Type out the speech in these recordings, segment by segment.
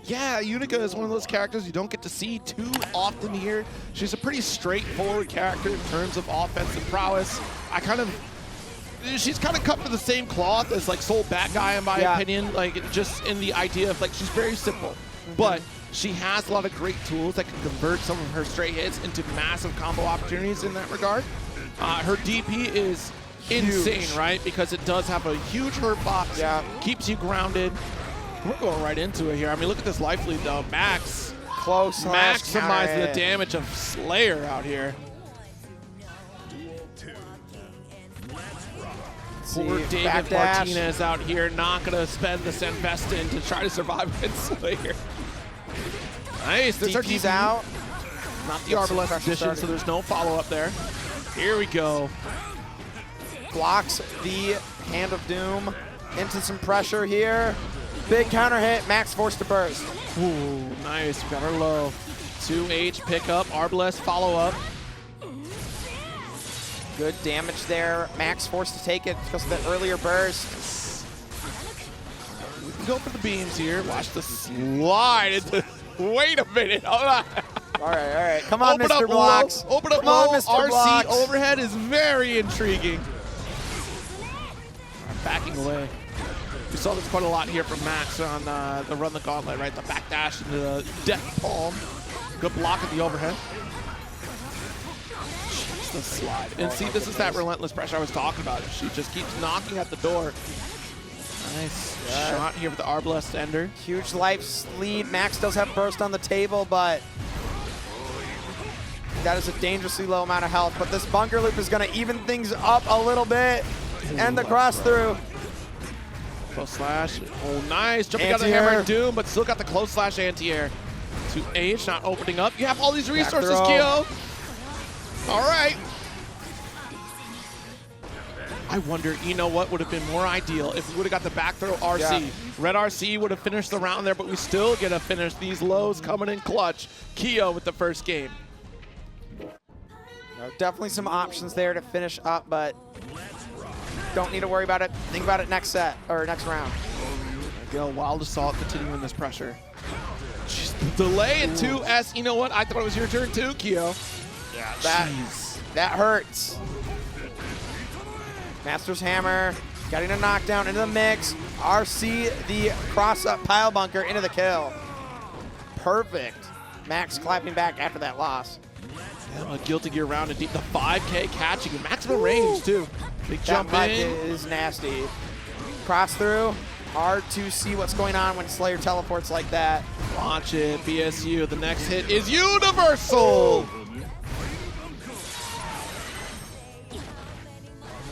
Yeah, Unika is one of those characters you don't get to see too often here. She's a pretty straightforward character in terms of offensive prowess. She's kind of cut from the same cloth as like Soul Bad Guy in my opinion, like just in the idea of like she's very simple, but she has a lot of great tools that can convert some of her straight hits into massive combo opportunities in that regard. Her DP is insane, right? Because it does have a huge hurt box, keeps you grounded. We're going right into it here. I mean, look at this life lead though. Max maximizing the damage of Slayer out here. Poor David Martinez out here, not gonna spend the Sanvestin to try to survive against Slayer. Nice, this DP's out. Not the Arbalest edition, so there's no follow-up there. Here we go. Blocks the Hand of Doom into some pressure here. Big counter hit, Max forced to burst. Ooh, nice, got her low. 2H pickup, Arbalest follow-up. Good damage there. Max forced to take it because of the earlier burst. We can go for the beams here. Watch the slide into, wait a minute, hold on. All right, come on, Mr. Blocks. Open up low, RC overhead is very intriguing. Backing away. We saw this quite a lot here from Max on the Run the Gauntlet, right? The backdash into the death palm. Good block at the overhead. Jeez, the slide. And see, this is that relentless pressure I was talking about. She just keeps knocking at the door. Nice shot here with the Arbalest Ender. Huge life lead. Max does have burst on the table, but that is a dangerously low amount of health. But this bunker loop is going to even things up a little bit. And the cross through. Close slash. Oh, nice. Jumping out of the Hammer of Doom, but still got the close slash anti-air. 2H not opening up. You have all these resources, Kyo. All right. I wonder, you know what would have been more ideal if we would have got the back throw RC. Yeah. Red RC would have finished the round there, but we still get to finish these lows coming in clutch. Kyo with the first game. Definitely some options there to finish up, but don't need to worry about it. Think about it next set, or next round. Go Wild Assault continuing this pressure. Jeez, the delay in 2S. You know what? I thought it was your turn too, Kyo. Yeah, that hurts. Master's Hammer, getting a knockdown into the mix. RC, the cross-up pile bunker into the kill. Perfect. Max clapping back after that loss. Yeah, a Guilty Gear round and deep. The 5K catching in maximum range too. Big jump in. Is nasty. Cross through. Hard to see what's going on when Slayer teleports like that. Watch it, BSU. The next hit is universal.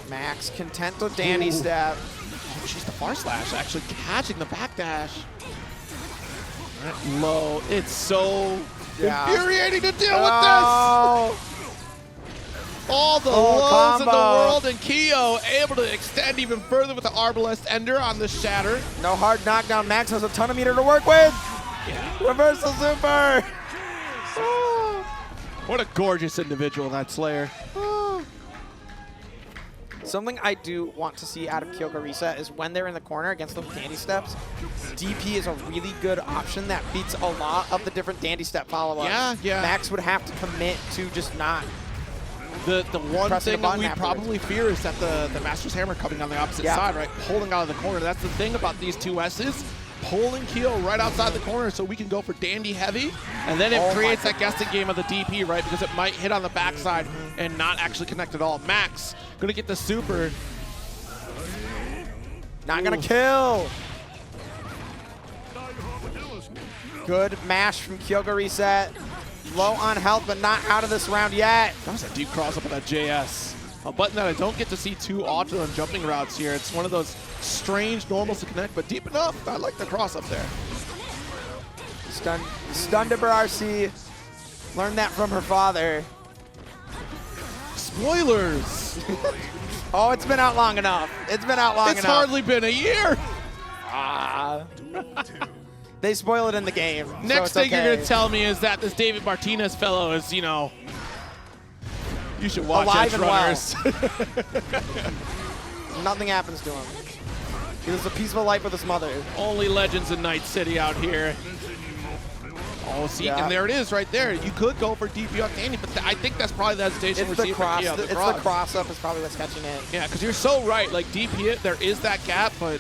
Max content with Dandy step. She's the far slash actually catching the backdash. Low. It's so infuriating to deal with this. All the lows in the world, and Kyo able to extend even further with the Arbalest Ender on the shatter. No hard knockdown. Max has a ton of meter to work with. Yeah. Reversal super. What a gorgeous individual, that Slayer. Something I do want to see out of KyokuReset is when they're in the corner against those dandy steps, DP is a really good option that beats a lot of the different dandy step follow-ups. Yeah. Max would have to commit to just not. The one thing that we probably fear is that the Master's Hammer coming on the opposite side, right? Pulling out of the corner. That's the thing about these two S's. Pulling Kyo right outside the corner so we can go for dandy heavy. And then it creates that guessing game of the DP, right? Because it might hit on the backside and not actually connect at all. Max gonna get the super. Not gonna kill. Good mash from KyokuReset. Low on health, but not out of this round yet. That was a deep cross up on that JS. A button that I don't get to see too often on jumping routes here. It's one of those strange normals to connect, but deep enough. I like the cross up there. Stunned to RC. Learned that from her father. Spoilers. Oh, it's been out long enough. It's been out long enough. It's hardly been a year. They spoil it in the game. Next thing you're going to tell me is that this David Martinez fellow is, you know, you should watch Edge Runners. Nothing happens to him. He lives a peaceful life with his mother. Only legends in Night City out here. Oh, see, and there it is right there. You could go for DP on Danny, but I think that's probably the hesitation we're seeing from Kyo. It's the cross-up is probably what's catching it. Yeah, because you're so right. Like, DP it, there is that gap, but,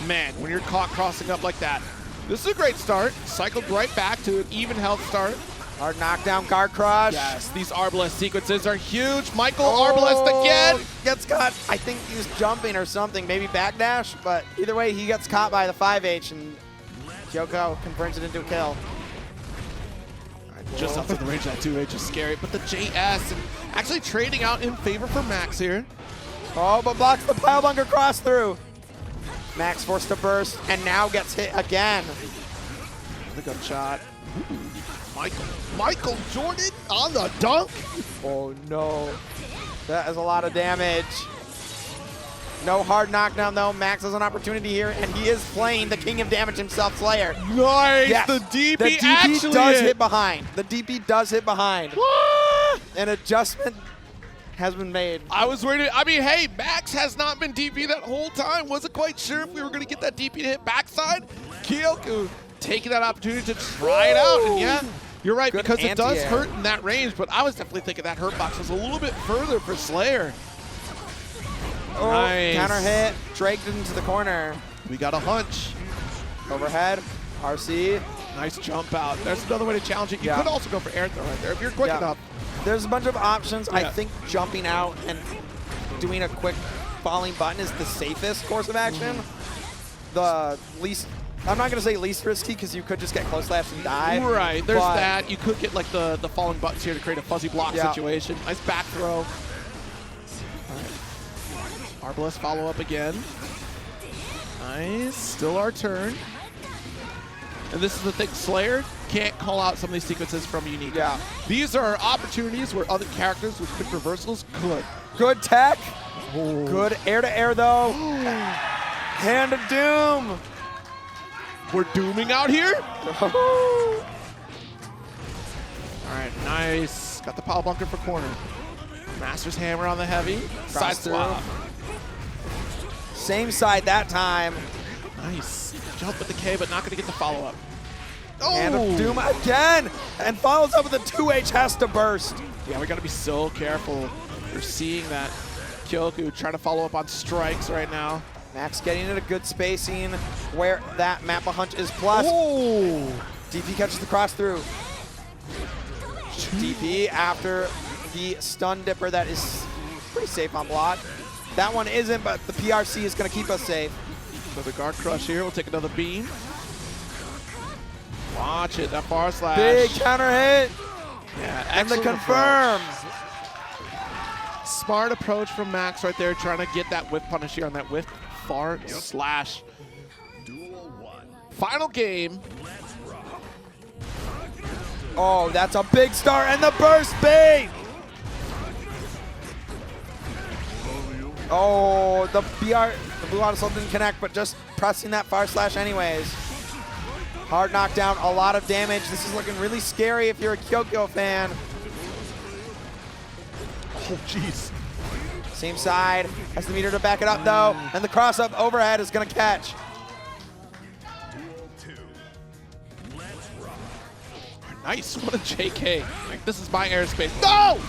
man, when you're caught crossing up like that, this is a great start. Cycled right back to an even health start. Hard knockdown, guard crush. Yes, these Arbalest sequences are huge. Michael Arbalest again. Gets caught. I think he was jumping or something, maybe backdash, but either way, he gets caught by the 5H, and Kyoko converts it into a kill. Just up to the range, that 2H is scary, but the JS actually trading out in favor for Max here. Oh, but blocks the pile bunker cross through. Max forced to burst, and now gets hit again. The gunshot. Michael Jordan on the dunk. Oh no, that is a lot of damage. No hard knockdown though. Max has an opportunity here, and he is playing the king of damage himself, Slayer. Nice, yes. the DP actually does hit behind. The DP does hit behind. An adjustment has been made. I was worried. I mean, hey, Max has not been DP that whole time. Wasn't quite sure if we were going to get that DP to hit backside. Kyoku taking that opportunity to try it out, and yeah. You're right, Good because it does anti-air. hurt in that range, but I was definitely thinking that hurt box was a little bit further for Slayer. Oh, nice. Counter hit, dragged into the corner. We got a hunch. Overhead, RC. Nice jump out. There's another way to challenge it. You could also go for air throw right there if you're quick enough. There's a bunch of options. I think jumping out and doing a quick falling button is the safest course of action. The least, I'm not going to say least risky because you could just get close slash and die. Right, there's that. You could get like the falling buttons here to create a fuzzy block situation. Nice back throw. Arbalest follow up again. Nice, still our turn. And this is the thing, Slayer can't call out some of these sequences from Unika. Yeah. These are opportunities where other characters with quick reversals could. Good tech. Oh. Good air-to-air though. Hand of Doom. We're dooming out here. All right, nice. Got the pile bunker for corner. Master's hammer on the heavy. Side swap. Same side that time. Nice. Jump with the K, but not going to get the follow-up. Oh! Hand of Doom again, and follows up with a 2H, has to burst. Yeah, we got to be so careful. We're seeing that Kyoku trying to follow up on strikes right now. Max getting it a good spacing where that Mappa Hunch is plus. Oh! DP catches the cross through. DP after the stun dipper that is pretty safe on block. That one isn't, but the PRC is going to keep us safe. So the guard crush here. We'll take another beam. Watch it, that far slash. Big counter hit. Yeah, and the confirm. Smart approach from Max right there, trying to get that whiff punish here on that whiff far slash. Final game. Oh, that's a big start, and the burst bait. Oh, the Blue Autosol didn't connect, but just pressing that far slash anyways. Hard knockdown, a lot of damage. This is looking really scary if you're a Kyoko fan. Oh, jeez. Same side, has the meter to back it up though, and the cross-up overhead is gonna catch. Nice, what a JK. Like, this is my airspace. No!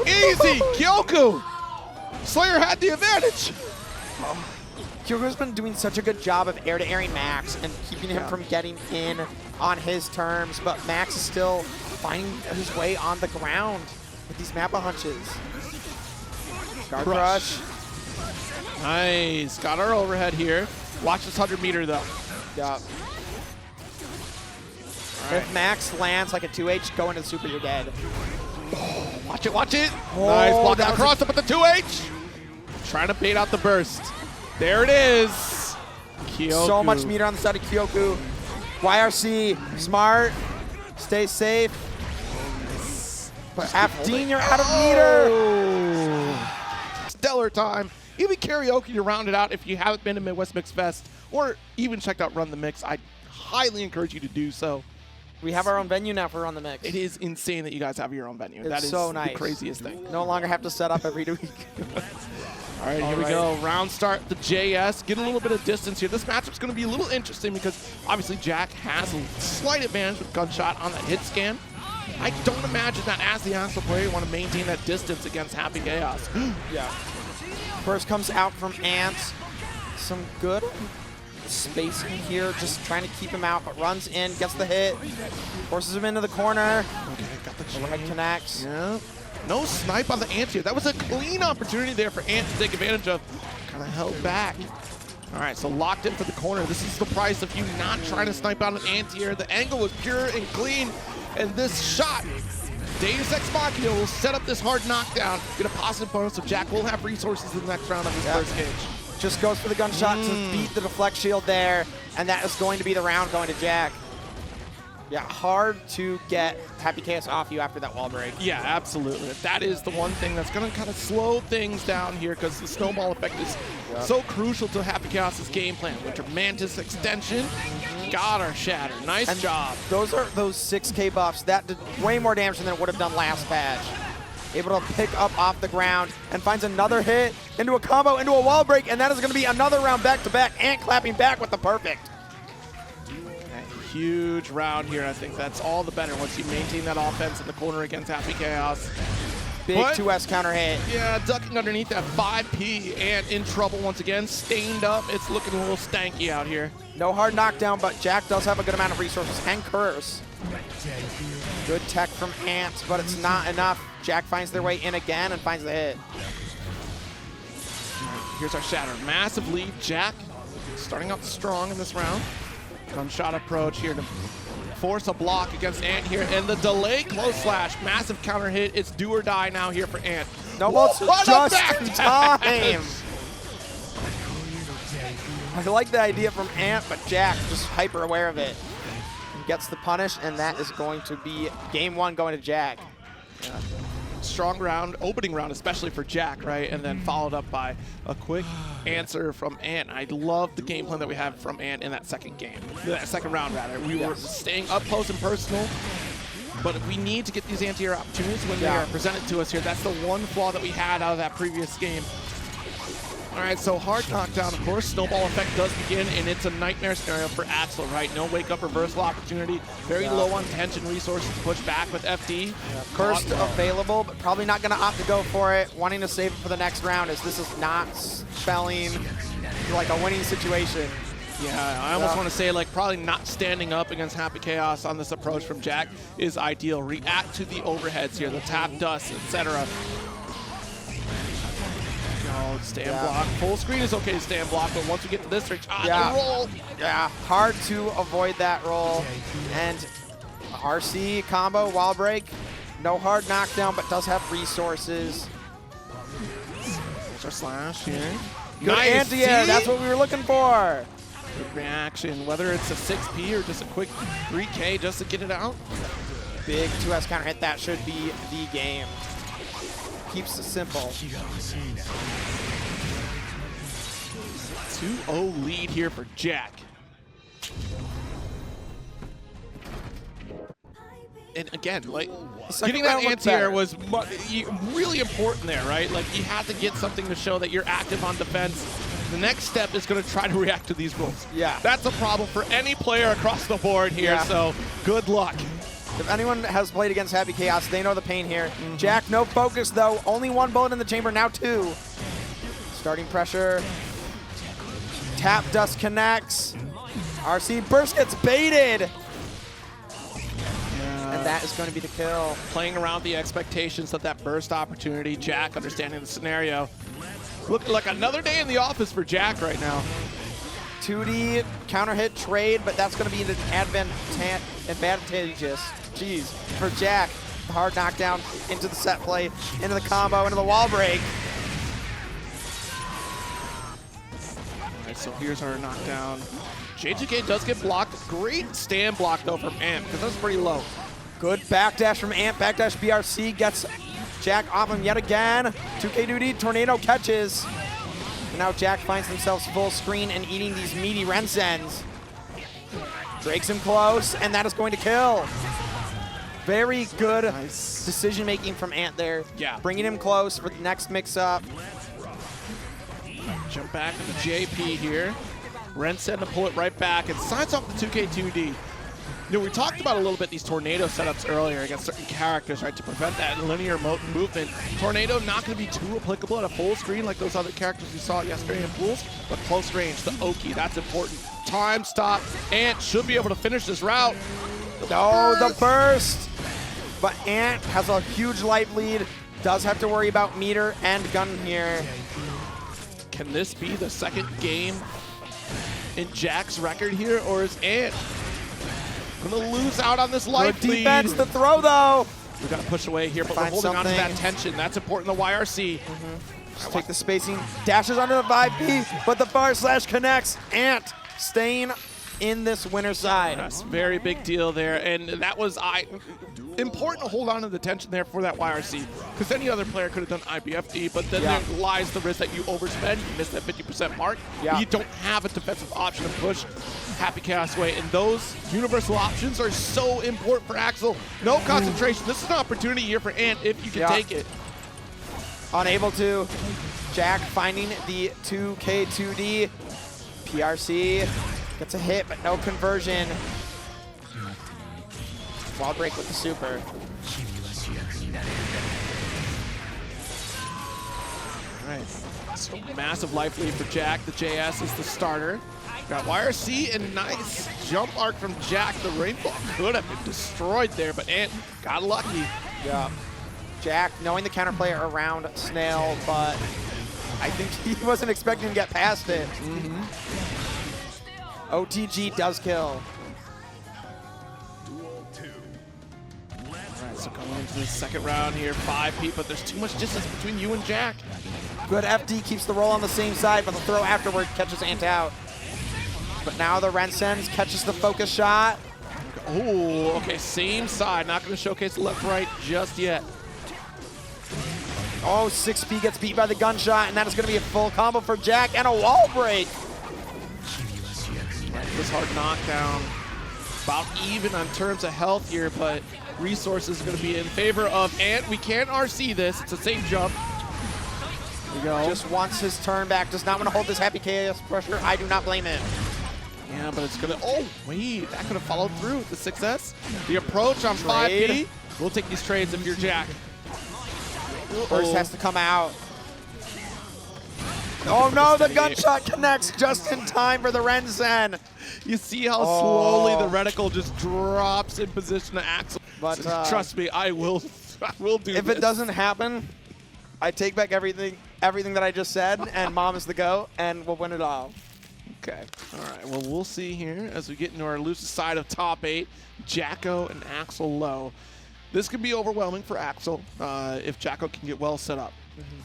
Easy, Kyoku! Slayer had the advantage. Kyoku's been doing such a good job of air-to-airing Max and keeping him from getting in on his terms, but Max is still finding his way on the ground with these Mappa hunches. Guard crush. Nice, got our overhead here. Watch this 100 meter though. Yup. Right. If Max lands like a 2H, go into the super, you're dead. Oh, watch it, watch it. Oh, nice, block that cross up with the 2H. Trying to bait out the burst. There it is. Kyoku. So much meter on the side of Kyoku. YRC, smart, stay safe. But Dean, you're out of meter. Stellar time. Even karaoke to round it out. If you haven't been to Midwest Mixfest or even checked out Run the Mix, I highly encourage you to do so. We have our own venue now for Run the Mix. It is insane that you guys have your own venue. It's that is so nice. The craziest thing. No longer have to set up every week. All right, here we go. Round start, the JS. Get a little bit of distance here. This matchup's going to be a little interesting because obviously Jack has a slight advantage with gunshot on that hit scan. I don't imagine that as the Axel player, you want to maintain that distance against Happy Chaos. Yeah. First comes out from Ant. Some good spacing here, just trying to keep him out, but runs in, gets the hit, forces him into the corner. Okay, got the overhead connects. Yeah. No snipe on the Ant here. That was a clean opportunity there for Ant to take advantage of. Kind of held back. All right, so locked in for the corner. This is the price of you not trying to snipe out an Ant here. The angle was pure and clean, and this shot, Deus Ex Machina, will set up this hard knockdown, get a positive bonus, so Jack will have resources in the next round of his first cage. Just goes for the gunshot to beat the deflect shield there, and that is going to be the round going to Jack. Yeah, hard to get Happy Chaos off you after that wall break. Yeah, absolutely. That is the one thing that's going to kind of slow things down here because the snowball effect is so crucial to Happy Chaos' game plan. Winter Mantis extension, got our shatter. Nice job. Those are those 6K buffs. That did way more damage than it would have done last patch. Able to pick up off the ground and finds another hit into a combo, into a wall break, and that is going to be another round back-to-back, and clapping back with the perfect. Huge round here. I think that's all the better once you maintain that offense in the corner against Happy Chaos. Big 2S counter hit. Yeah, ducking underneath that 5P and in trouble once again. Stained up. It's looking a little stanky out here. No hard knockdown, but Jack does have a good amount of resources and curse. Good tech from Ant, but it's not enough. Jack finds their way in again and finds the hit. Here's our shatter. Massive lead. Jack starting out strong in this round. Gunshot approach here to force a block against Ant here. And the delay close slash. Massive counter hit. It's do or die now here for Ant. No, just in time. I like the idea from Ant, but Jack just hyper aware of it. Gets the punish, and that is going to be game one going to Jack. Yeah. Strong round, opening round, especially for Jack, right? And then followed up by a quick answer from Ant. I love the game plan that we have from Ant in that second game, that second round rather. We were staying up close and personal, but we need to get these anti-air opportunities when they are presented to us here. That's the one flaw that we had out of that previous game. All right, so hard knockdown, of course. Snowball effect does begin, and it's a nightmare scenario for Axel, right? No wake-up reversal opportunity. Very low on tension resources to push back with FD. Cursed available, but probably not going to opt to go for it. Wanting to save it for the next round, as this is not spelling like a winning situation. Yeah, I almost want to say, like, probably not standing up against Happy Chaos on this approach from Jack is ideal. React to the overheads here, the tap dust, etc. Oh, stand block. Full screen is okay to stand block, but once we get to this range, the roll. Yeah, hard to avoid that roll. And RC combo, wall break. No hard knockdown, but does have resources. There's our slash here. Good anti-air, that's what we were looking for. Good reaction, whether it's a 6P or just a quick 3K just to get it out. Big 2S counter hit, that should be the game. Keeps it simple. 2-0 lead here for Jack. And again, like, getting that anti-air was really important there, right? Like, you have to get something to show that you're active on defense. The next step is going to try to react to these rolls. Yeah. That's a problem for any player across the board here, so good luck. If anyone has played against Happy Chaos, they know the pain here. Jack, no focus though. Only one bullet in the chamber, now two. Starting pressure. Tap dust connects. RC burst gets baited. And that is going to be the kill. Playing around the expectations of that burst opportunity. Jack understanding the scenario. Looking like another day in the office for Jack right now. 2D counter hit trade, but that's going to be an advantageous. Jeez, for Jack. The hard knockdown into the set play, into the combo, into the wall break. All right, so here's our knockdown. JGK does get blocked. Great stand block though from Ant, because that's pretty low. Good backdash from Ant. Backdash BRC gets Jack off him yet again. 2K duty, tornado catches. And now Jack finds himself full screen and eating these meaty Rensens. Drakes him close, and that is going to kill. Very good decision making from Ant there. Yeah. Bringing him close for the next mix-up. Jump back into JP here. Rensen to pull it right back and signs off the 2K2D. You know, we talked about a little bit these tornado setups earlier against certain characters, right, to prevent that linear movement. Tornado not going to be too applicable at a full screen like those other characters we saw yesterday in pools, but close range, the Oki, that's important. Time stop, Ant should be able to finish this route. The burst! But Ant has a huge life lead, does have to worry about meter and gun here. Can this be the second game in Jack's record here, or is Ant gonna lose out on this life Good lead? defense, the throw though! We gotta push away here, but we're Find holding on to that something. tension. That's important in the YRC. Just take the spacing, dashes under the 5P, but the bar slash connects. Ant staying in this winner's side. That's a very big deal there, and that was important to hold on to the tension there for that YRC, because any other player could have done IBFD, but then there lies the risk that you overspend, you miss that 50% mark, you don't have a defensive option to push Happy Chaos away, and those universal options are so important for Axel. No concentration. This is an opportunity here for Ant if you can take it. Unable to. Jack finding the 2K2D. PRC gets a hit, but no conversion. Wall break with the super. All right, so massive life lead for Jack. The JS is the starter. Got YRC and nice jump arc from Jack. The rainfall could have been destroyed there, but Ant got lucky. Yeah. Jack knowing the counterplay around Snail, but I think he wasn't expecting to get past it. OTG does kill. All right, so coming into the second round here, 5P, but there's too much distance between you and Jack. Good FD keeps the roll on the same side, but the throw afterward catches Ant out. But now the Rensens catches the focus shot. Oh, okay, same side. Not going to showcase the left-right just yet. Oh, 6P gets beat by the gunshot, and that is going to be a full combo for Jack and a wall break. This hard knockdown. About even on terms of health here, but resources are going to be in favor of Ant. We can't RC this. It's the same jump. Here we go. Just wants his turn back. Does not want to hold this Happy Chaos pressure. I do not blame him. Yeah, but it's gonna, oh, wait, that could have followed through with the success. The approach on 5P. We'll take these trades if you're Jack. First has to come out. Oh no, the gunshot connects just in time for the Rensen. You see how slowly the reticle just drops in position to Axel. But trust me, I will do if this. it doesn't happen, I take back everything that I just said, and Mom is the GOAT, and we'll win it all. Okay. All right. Well, we'll see here as we get into our loosest side of top 8. Jacko and Axel low. This could be overwhelming for Axel if Jacko can get well set up.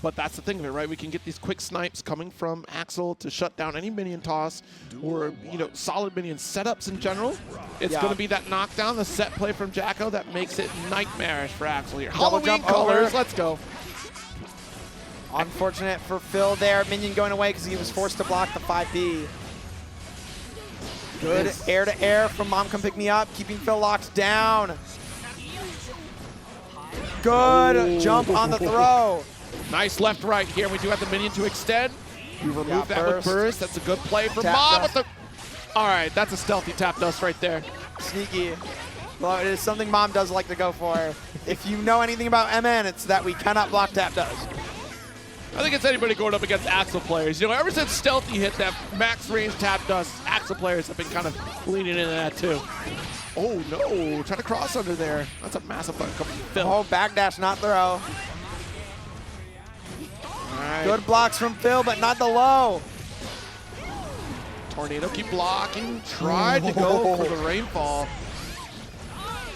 But that's the thing of it, right? We can get these quick snipes coming from Axel to shut down any minion toss or, you know, solid minion setups in general. It's going to be that knockdown, the set play from Jacko that makes it nightmarish for Axel here. Double Halloween jump colors, over. let's go. Unfortunate for Phil there. Minion going away because he was forced to block the 5B. Good air-to-air from MomComePickMeUp, keeping Phil locked down. Good jump on the throw. Nice left-right here. We do have the minion to extend. We remove that with burst. That's a good play for Mom with the... All right, that's a stealthy tap dust right there. Sneaky. Well, it is something Mom does like to go for. If you know anything about MN, it's that we cannot block tap dust. I think it's anybody going up against Axel players. You know, ever since Stealthy hit that max range tap dust, Axel players have been kind of leaning into that too. Oh no, trying to cross under there. That's a massive button coming from Phil. Oh, backdash, not throw. All right. Good blocks from Phil, but not the low. Tornado keep blocking. Tried to go for the rainfall.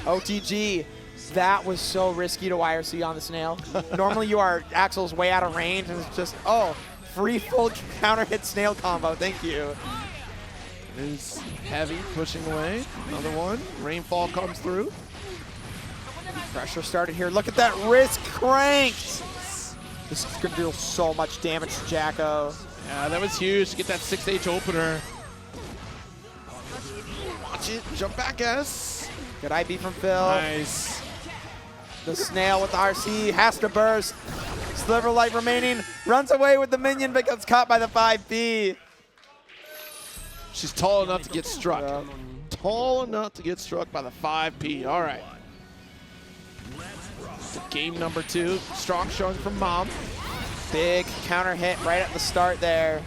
OTG. That was so risky to YRC on the snail. Normally you are Axel's way out of range and it's just, oh, free full counter hit snail combo, thank you. It is heavy, pushing away. Another one. Rainfall comes through. Pressure started here. Look at that wrist cranked. This is gonna deal so much damage to Jacko. Yeah, that was huge to get that 6H opener. Watch it, jump back S. Good IB from Phil. Nice. The snail with the RC has to burst. sliver of life remaining. Runs away with the minion, but gets caught by the 5P. She's tall enough to get struck. Tall enough to get struck by the 5P. All right. So game number 2. Strong showing from Mom. Big counter hit right at the start there.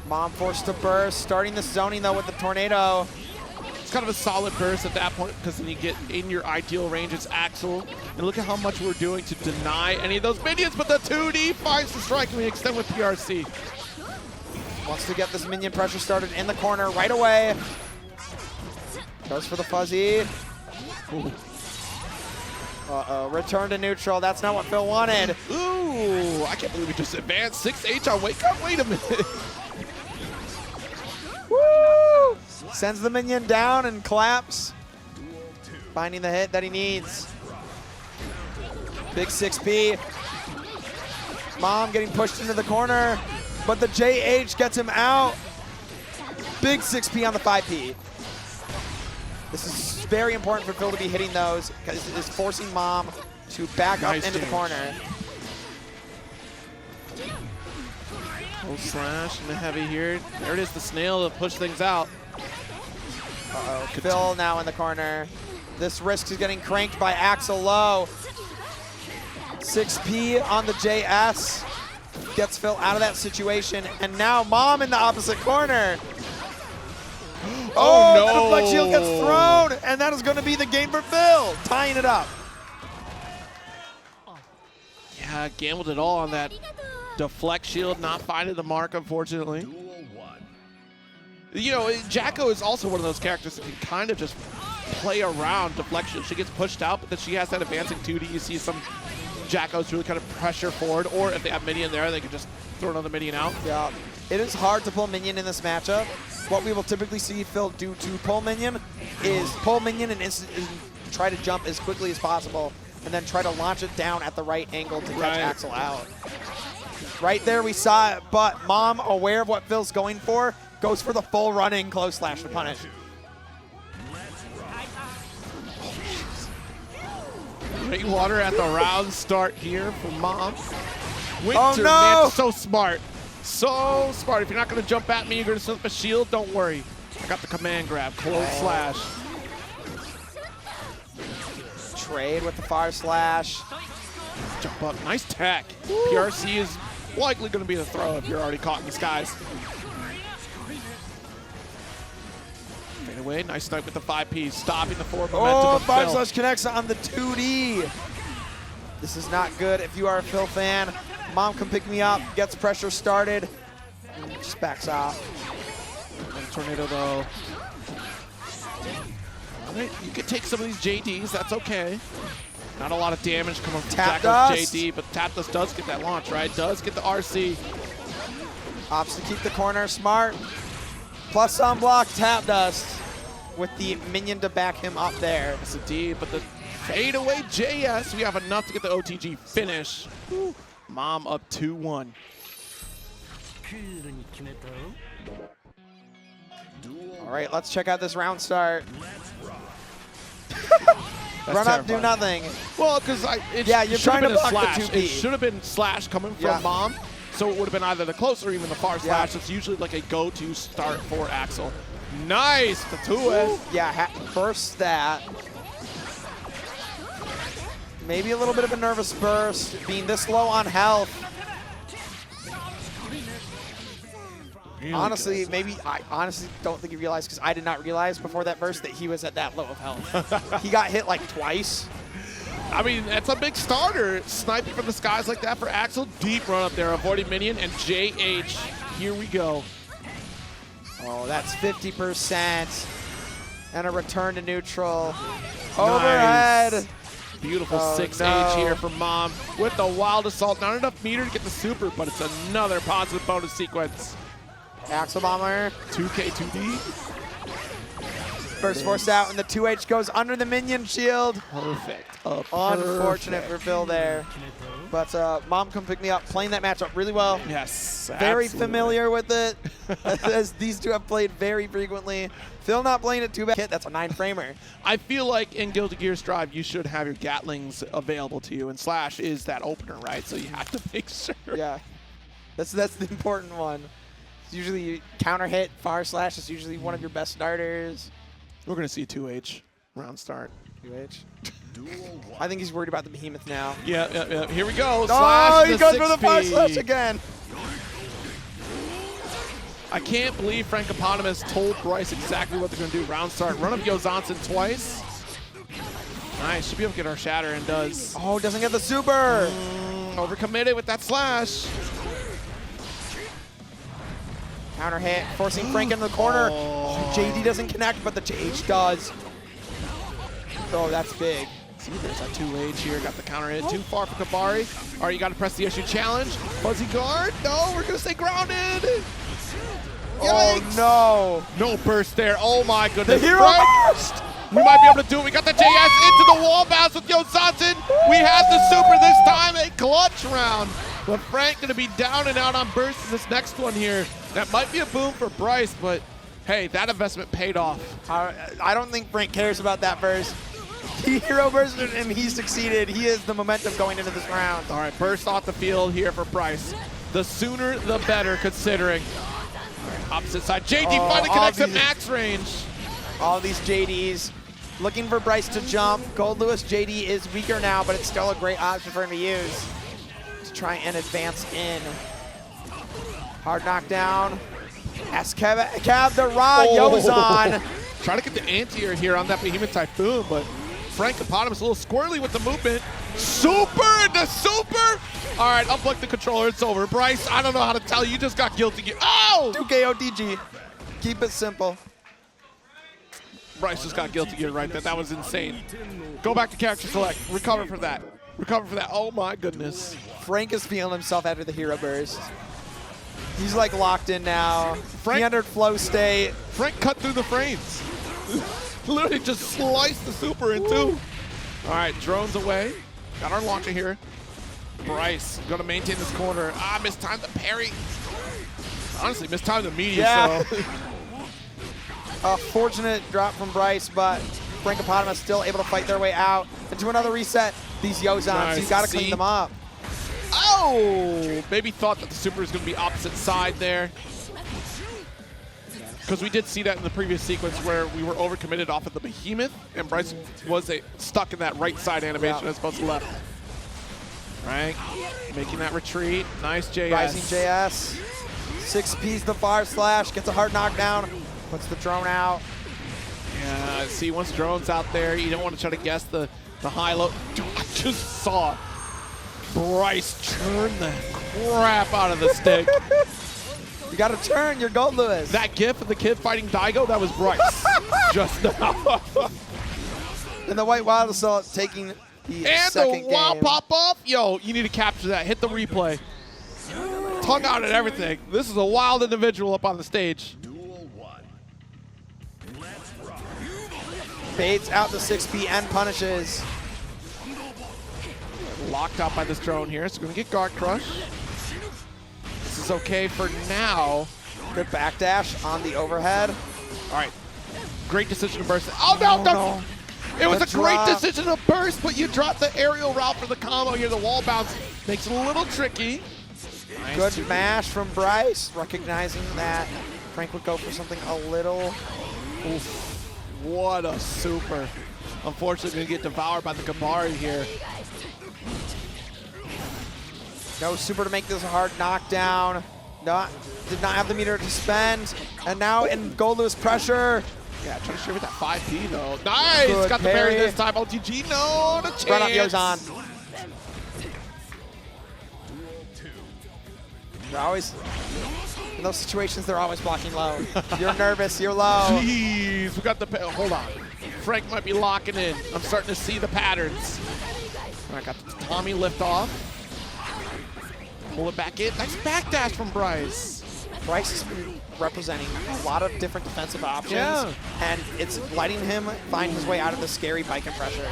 Mom forced to burst, starting the zoning though with the tornado. It's kind of a solid burst at that point because then you get in your ideal range. It's Axel. And look at how much we're doing to deny any of those minions, but the 2D finds the strike and we extend with PRC. Wants to get this minion pressure started in the corner right away. Goes for the fuzzy. Uh-oh, return to neutral. That's not what Phil wanted. Ooh, I can't believe we just advanced 6H on wake up. Wait a minute. Woo! Sends the minion down and claps. Finding the hit that he needs. Big 6P. Mom getting pushed into the corner, but the JH gets him out. Big 6P on the 5P. This is very important for Phil to be hitting those because it is forcing Mom to back up into the corner. Oh, slash and the heavy here. There it is, the snail to push things out. Uh-oh, Phil now in the corner. This risk is getting cranked by Axel Low. 6P on the JS. Gets Phil out of that situation. And now Mom in the opposite corner. Oh, no. The deflect shield gets thrown. And that is going to be the game for Phil. Tying it up. Yeah, gambled it all on that deflect shield, not finding the mark, unfortunately. You know, Jacko is also one of those characters that can kind of just play around deflection. She gets pushed out, but then she has that advancing 2D. You see some Jackos really kind of pressure forward, or if they have minion there, they can just throw another minion out. Yeah, it is hard to pull minion in this matchup. What we will typically see Phil do to pull minion is pull minion and try to jump as quickly as possible, and then try to launch it down at the right angle to catch Axel out. Right there we saw it, but Mom, aware of what Phil's going for, goes for the full running close slash to punish. Great water at the round start here for Mom. Winter, oh no! Man, so smart. So smart. If you're not going to jump at me, you're going to slip a shield, don't worry. I got the command grab, close slash. Trade with the fire slash. Jump up, nice tech. PRC is likely going to be the throw if you're already caught in the skies. Fade away, nice snipe with the 5P, stopping the forward momentum. Oh, of fire Phil. slash connects on the 2D. This is not good if you are a Phil fan. Mom can pick me up, gets pressure started, and just backs off. And tornado though. All right, you can take some of these JDs, that's okay. Not a lot of damage coming from Tap Jacko's dust. JD, but Tap Dust does get that launch, right? Does get the RC. Opts to keep the corner, smart. Plus some block, Tap Dust with the minion to back him up there. That's a D, but the fade away JS, we have enough to get the OTG finish. Woo. Mom up 2-1. All right, let's check out this round start. That's Run up, do terrifying. nothing. Well, because Yeah, you're trying to block the slash. 2P. It should have been slash coming from Mom, so it would have been either the close or even the far slash. It's usually like a go-to start for Axel. Nice, the 2S. Yeah, burst that. Maybe a little bit of a nervous burst, being this low on health. Really honestly, I honestly don't think he realized, because I did not realize before that burst that he was at that low of health. He got hit like twice. I mean, that's a big starter. Sniping from the skies like that for Axel. Deep run up there, avoiding minion, and JH. Here we go. Oh, that's 50%. And a return to neutral. Overhead. Nice. Beautiful 6H no. here from Mom with the wild assault. Not enough meter to get the super, but it's another positive bonus sequence. Axel Bomber. 2K, 2D. Burst forced out, and the 2H goes under the minion shield. Perfect. Unfortunate for Phil there. But Mom Come Pick Me Up playing that matchup really well. Yes, Very absolutely. familiar with it, as these two have played very frequently. Phil not playing it too bad. That's a 9-framer. I feel like in Guilty Gear Strive, you should have your Gatlings available to you, and Slash is that opener, right? So you have to make sure. Yeah, that's the important one. It's usually counter hit, far slash is usually one of your best starters. We're going to see a 2H round start. 2H. I think he's worried about the behemoth now. Yeah. Here we go. Oh, Slash he the goes for the 6P. far slash again. I can't believe Frankopotamus told Bryce exactly what they're going to do. Round start. Run up Yozansen twice. Nice. Should be able to get our shatter, and does. Oh, doesn't get the super. Overcommitted with that slash. Counter hit, forcing Frank into the corner. Oh, JD doesn't connect, but the JH does. Oh, that's big. See, there's a 2H here. Got the counter hit. Too far for Kabari. All right, you got to press the issue challenge. Fuzzy guard. No, we're going to stay grounded. Yikes. Oh, no. No burst there. Oh, my goodness. The hero burst. We might be able to do it. We got the JS into the wall bounce with Yozansen. We have the super this time. A clutch round. But Frank going to be down and out on burst in this next one here. That might be a boom for Bryce, but hey, that investment paid off. I don't think Frank cares about that burst. He hero bursted and he succeeded. He is the momentum going into this round. All right, burst off the field here for Bryce. The sooner, the better, considering. All right, opposite side. JD finally connects at max range. All these JDs looking for Bryce to jump. Goldlewis JD is weaker now, but it's still a great option for him to use to try and advance in. Hard knockdown. Cab the rod, Yozan. Trying to get the anti-air here on that Behemoth Typhoon, but Frankopotamus a little squirrely with the movement. Super, the super. All right, unplug the controller, it's over. Bryce, I don't know how to tell you, you just got Guilty Gear. Oh! 2KO DG. Keep it simple. Bryce just got Guilty Gear right there. That was insane. Go back to character select. Recover for that. Recover for that. Oh my goodness. Frank is feeling himself after the hero burst. He's like locked in now. He entered flow state. Frank cut through the frames. Literally just sliced the super in two. All right, drones away. Got our launcher here. Bryce gonna maintain this corner. Mistimed the parry. Honestly, mistimed the media. Yeah. So. A fortunate drop from Bryce, but Frankopotamus still able to fight their way out into another reset. These Yozans, Nice. you gotta clean them up. Oh! Maybe thought that the super was going to be opposite side there. Because we did see that in the previous sequence where we were overcommitted off of the Behemoth, and Bryce was stuck in that right side animation as opposed to left. Right, making that retreat. Nice JS. Rising JS. 6P's the far slash, gets a hard knockdown, puts the drone out. Yeah, see, once drone's out there, you don't want to try to guess the high-low. Dude, I just saw Bryce turn the crap out of the stick. You gotta turn your Goldlewis. That gif of the kid fighting Daigo, that was Bryce. Just now. And the White Wild Assault taking the And second the wall game. pop off. Yo, you need to capture that. Hit the replay. Tongue out and everything. This is a wild individual up on the stage. Baits out the 6P and punishes. Locked out by this drone here. So going to get guard crush. This is okay for now. Good backdash on the overhead. All right. Great decision to burst. Oh, no, no. It was a great decision to burst, but you dropped the aerial route for the combo here. The wall bounce makes it a little tricky. Nice. Good mash from Bryce, recognizing that Frank would go for something a little. Oof. What a super. Unfortunately, going to get devoured by the Kabari here. No super to make this a hard knockdown. Did not have the meter to spend. And now in Goldlewis pressure. Yeah, trying to shiver that 5P though. Nice! Good Got the parry this time. OTG, no, the chance. Run up Yozan. They're always, in those situations, they're always blocking low. You're nervous, you're low. Jeez, we got the, hold on. Frank might be locking in. I'm starting to see the patterns. All right, got the Tommy lift off. Pull it back in. Nice backdash from Bryce. Bryce has been representing a lot of different defensive options, and it's letting him find his way out of the scary Baiken pressure.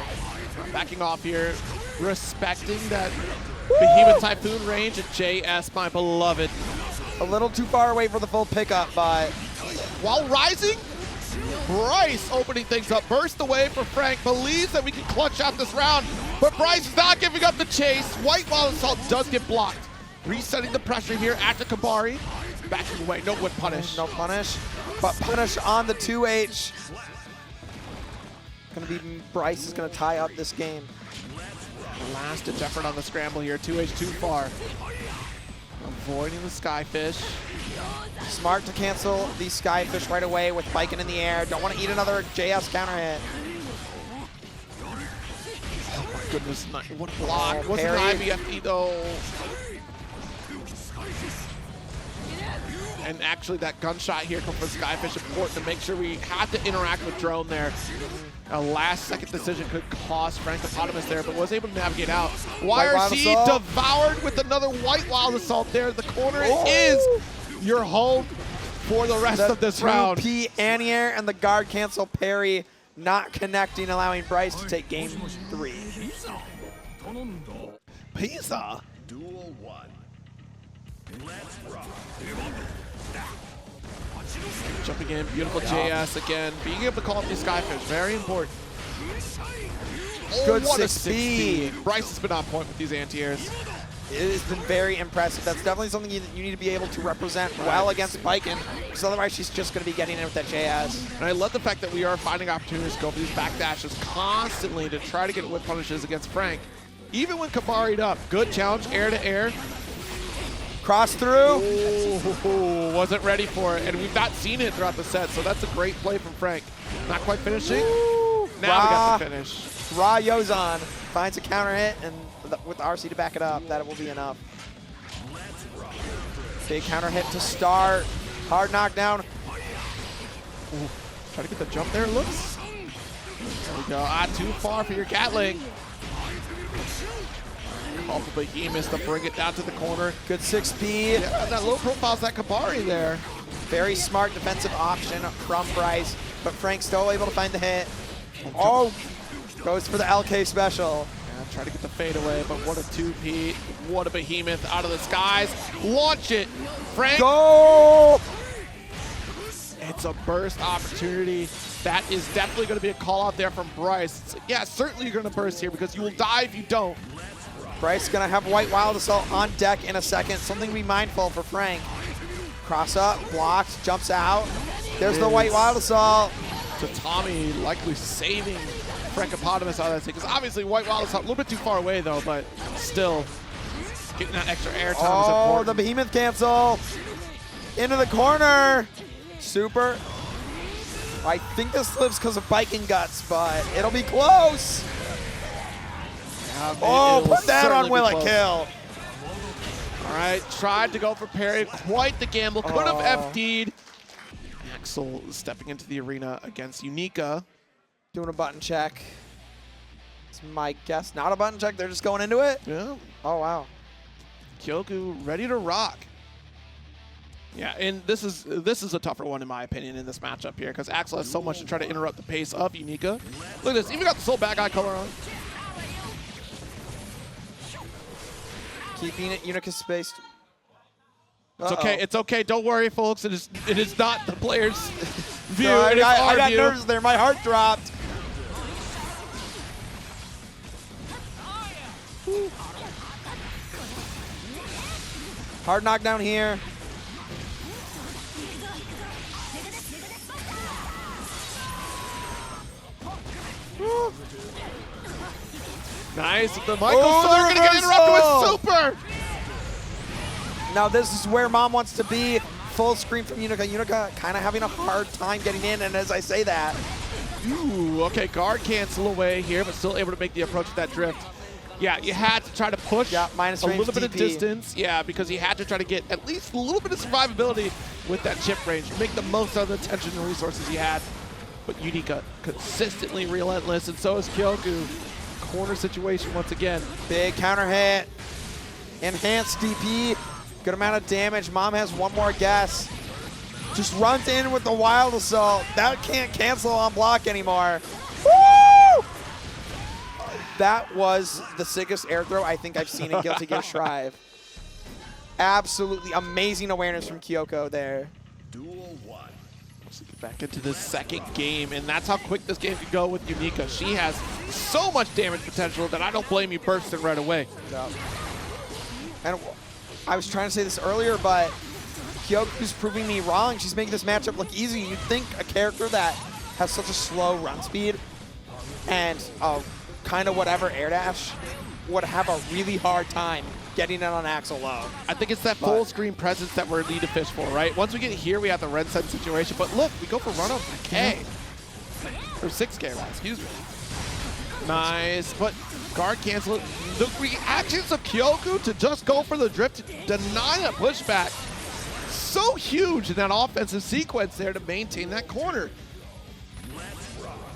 Backing off here, respecting that Behemoth Typhoon range and JS, my beloved. A little too far away for the full pickup, but while rising, Bryce opening things up. Burst away for Frank. Believes that we can clutch out this round, but Bryce is not giving up the chase. White Wild Assault does get blocked. Resetting the pressure here after Kabari. Backing away, no whip punish. No punish, but punish on the 2H. Gonna be Bryce is gonna tie up this game. Last ditch effort on the scramble here. 2H too far. Avoiding the Skyfish. Smart to cancel the Skyfish right away with Baiken in the air. Don't want to eat another JS counter hit. Oh my goodness, what a block. Oh, Wasn't an IBFE though. And actually that gunshot here comes from Skyfish, important to make sure we have to interact with drone there. A last second decision could cost Frankopotamus there, but was able to navigate out. YRC devoured with another White Wild Assault there. The corner is your home for the rest of this round. P anti-air and the guard cancel parry not connecting, allowing Bryce to take game 3. Pizza. Duel 1. Let's rock. Jumping in, beautiful JS again. Being able to call up these Skyfish, very important. Oh, good what 6-speed. Bryce has been on point with these anti-airs. It has been very impressive. That's definitely something you need to be able to represent well against Baiken, because otherwise she's just going to be getting in with that JS. And I love the fact that we are finding opportunities to go for these backdashes constantly to try to get whip punishes against Frank. Even when Kabari'd up, good challenge, air to air. Cross through. Oh, wasn't ready for it, and we've not seen it throughout the set, so that's a great play from Frank. Not quite finishing. Now we got the finish. Ra Yozan finds a counter hit, and with RC to back it up, that will be enough. Big counter hit to start. Hard knockdown. Ooh, try to get the jump there, it looks. There we go. Too far for your Gatling. Off the Behemoth to bring it down to the corner. Good 6-speed. Yeah, that low profile's that Kabari there. Very smart defensive option from Bryce, but Frank still able to find the hit. Oh, goes for the LK special. Yeah, try to get the fade away, but what a 2P. What a Behemoth out of the skies. Launch it. Frank. Go! It's a burst opportunity. That is definitely going to be a call out there from Bryce. Yeah, certainly you're going to burst here because you will die if you don't. Bryce gonna have White Wild Assault on deck in a second. Something to be mindful for Frank. Cross up, blocked, jumps out. There's the White Wild Assault. So Tommy likely saving Frankopotamus out of that thing, because obviously White Wild Assault a little bit too far away though, but still getting that extra air time is important. The Behemoth cancel. Into the corner. Super. I think this lives because of Baiken guts, but it'll be close. Oh, put that on Will It Kill. All right, tried to go for parry. Quite the gamble. Could have FD'd. Axel stepping into the arena against Unika. Doing a button check. It's my guess. Not a button check. They're just going into it. Yeah. Oh, wow. Kyoku ready to rock. Yeah, and this is a tougher one in my opinion in this matchup here, because Axel has so much to try to interrupt the pace of Unika. Look at this. Even got the soul bad guy color on. Keeping it Unika spaced. It's okay. It's okay. Don't worry, folks. It is not the player's view. No, I got view. nervous there. My heart dropped. Hard knockdown here. Nice. The Michael Solar going to get interrupted with super. Now this is where Mom wants to be. Full screen from Unika. Unika kind of having a hard time getting in, and as I say that. Ooh, okay, guard cancel away here, but still able to make the approach with that drift. Yeah, you had to try to push minus a range little bit of DP. distance. Yeah, because you had to try to get at least a little bit of survivability with that chip range. Make the most out of the tension and resources you had. But Unika consistently relentless, and so is Kyoku. Corner situation once again. Big counter hit. Enhanced DP. Good amount of damage. Mom has one more guess. Just runs in with the Wild Assault. That can't cancel on block anymore. Woo! That was the sickest air throw I think I've seen in Guilty Gear Strive. Absolutely amazing awareness from Kyoko there. Duel 1. Let's get back into the second game, and that's how quick this game could go with Unika. She has so much damage potential that I don't blame you bursting right away. Yeah. And I was trying to say this earlier, but Kyoku's proving me wrong. She's making this matchup look easy. You'd think a character that has such a slow run speed and kind of whatever air dash would have a really hard time getting it on Axel low. I think it's that full screen presence that we're need to fish for, right? Once we get here, we have the red set situation, but look, we go for run-up for K. Or 6K, right? Excuse me. Nice, but guard cancel it. The reactions of Kyoku to just go for the drift, deny a pushback. So huge in that offensive sequence there to maintain that corner.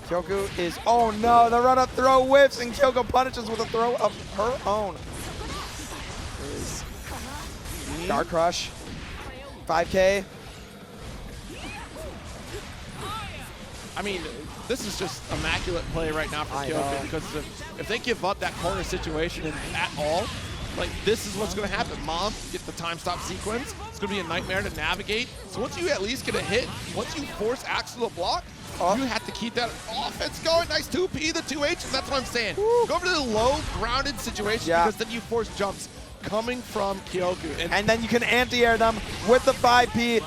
Kyoku is, oh no, the run-up throw whiffs, and Kyoko punishes with a throw of her own. Guard crush, 5K. I mean, this is just immaculate play right now for Kyoku, because if they give up that corner situation at all, like, this is what's going to happen. Mom gets the time stop sequence. It's going to be a nightmare to navigate. So once you at least get a hit, once you force Axel to block, you have to keep that offense going. Nice 2P, the 2H, and that's what I'm saying. Go over to the low grounded situation because then you force jumps coming from Kyoku. And then you can anti-air them with the 5P.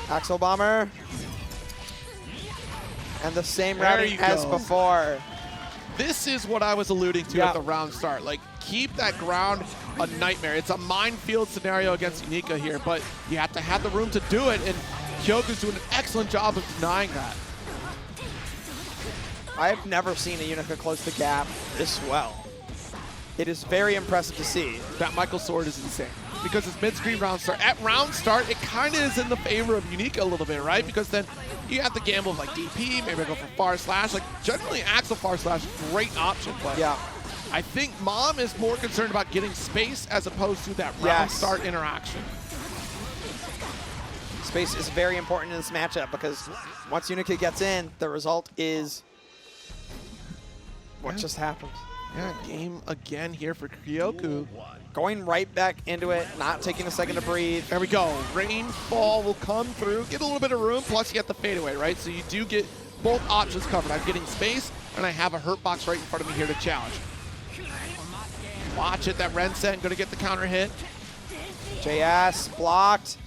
Axel Bomber. And the same routing as before. This is what I was alluding to at the round start. Like, keep that ground a nightmare. It's a minefield scenario against Unika here, but you have to have the room to do it, and Kyoku's doing an excellent job of denying that. I've never seen a Unika close the gap this well. It is very impressive to see. That Michael sword is insane, because it's mid-screen round start. At round start, it kind of is in the favor of Unika a little bit, right? Because then you have to gamble with like DP, maybe go for far slash. Like, generally Axel far slash, great option, but I think Mom is more concerned about getting space as opposed to that round start interaction. Space is very important in this matchup, because once Unika gets in, the result is what just happened. Yeah, game again here for Kyoku. Going right back into it, not taking a second to breathe. There we go. Rainfall will come through, get a little bit of room, plus you get the fadeaway, right? So you do get both options covered. I'm getting space, and I have a hurt box right in front of me here to challenge. Watch it, that Rensen going to get the counter hit. JS blocked.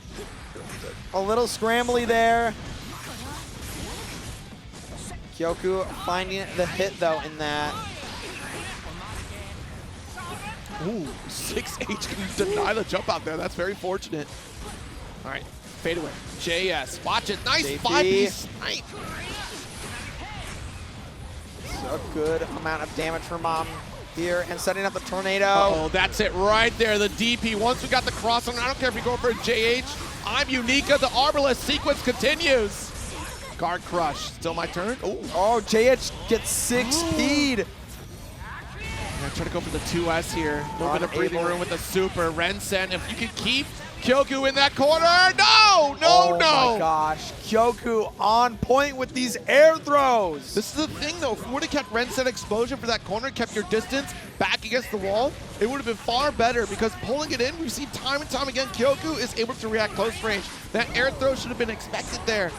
A little scrambly there. Kyoku finding the hit, though, in that. Ooh, 6H can deny the jump out there. That's very fortunate. All right, fade away. JS, watch it. Nice 5-piece snipe. A good amount of damage for Mom here, and setting up the tornado. Oh, that's it right there. The DP. Once we got the cross on, I don't care if you go for a JH. I'm Unika. The Arbalest sequence continues. Guard crush. Still my turn. Oh, JH gets 6P'd. I'm gonna try to go for the 2S here. A little bit of breathing room with the super. Rensen, if you can keep Kyoku in that corner. No, no, no. Oh my gosh. Kyoku on point with these air throws. This is the thing though. If you would have kept Rensen explosion for that corner, kept your distance back against the wall, it would have been far better, because pulling it in, we've seen time and time again, Kyoku is able to react close range. That air throw should have been expected there.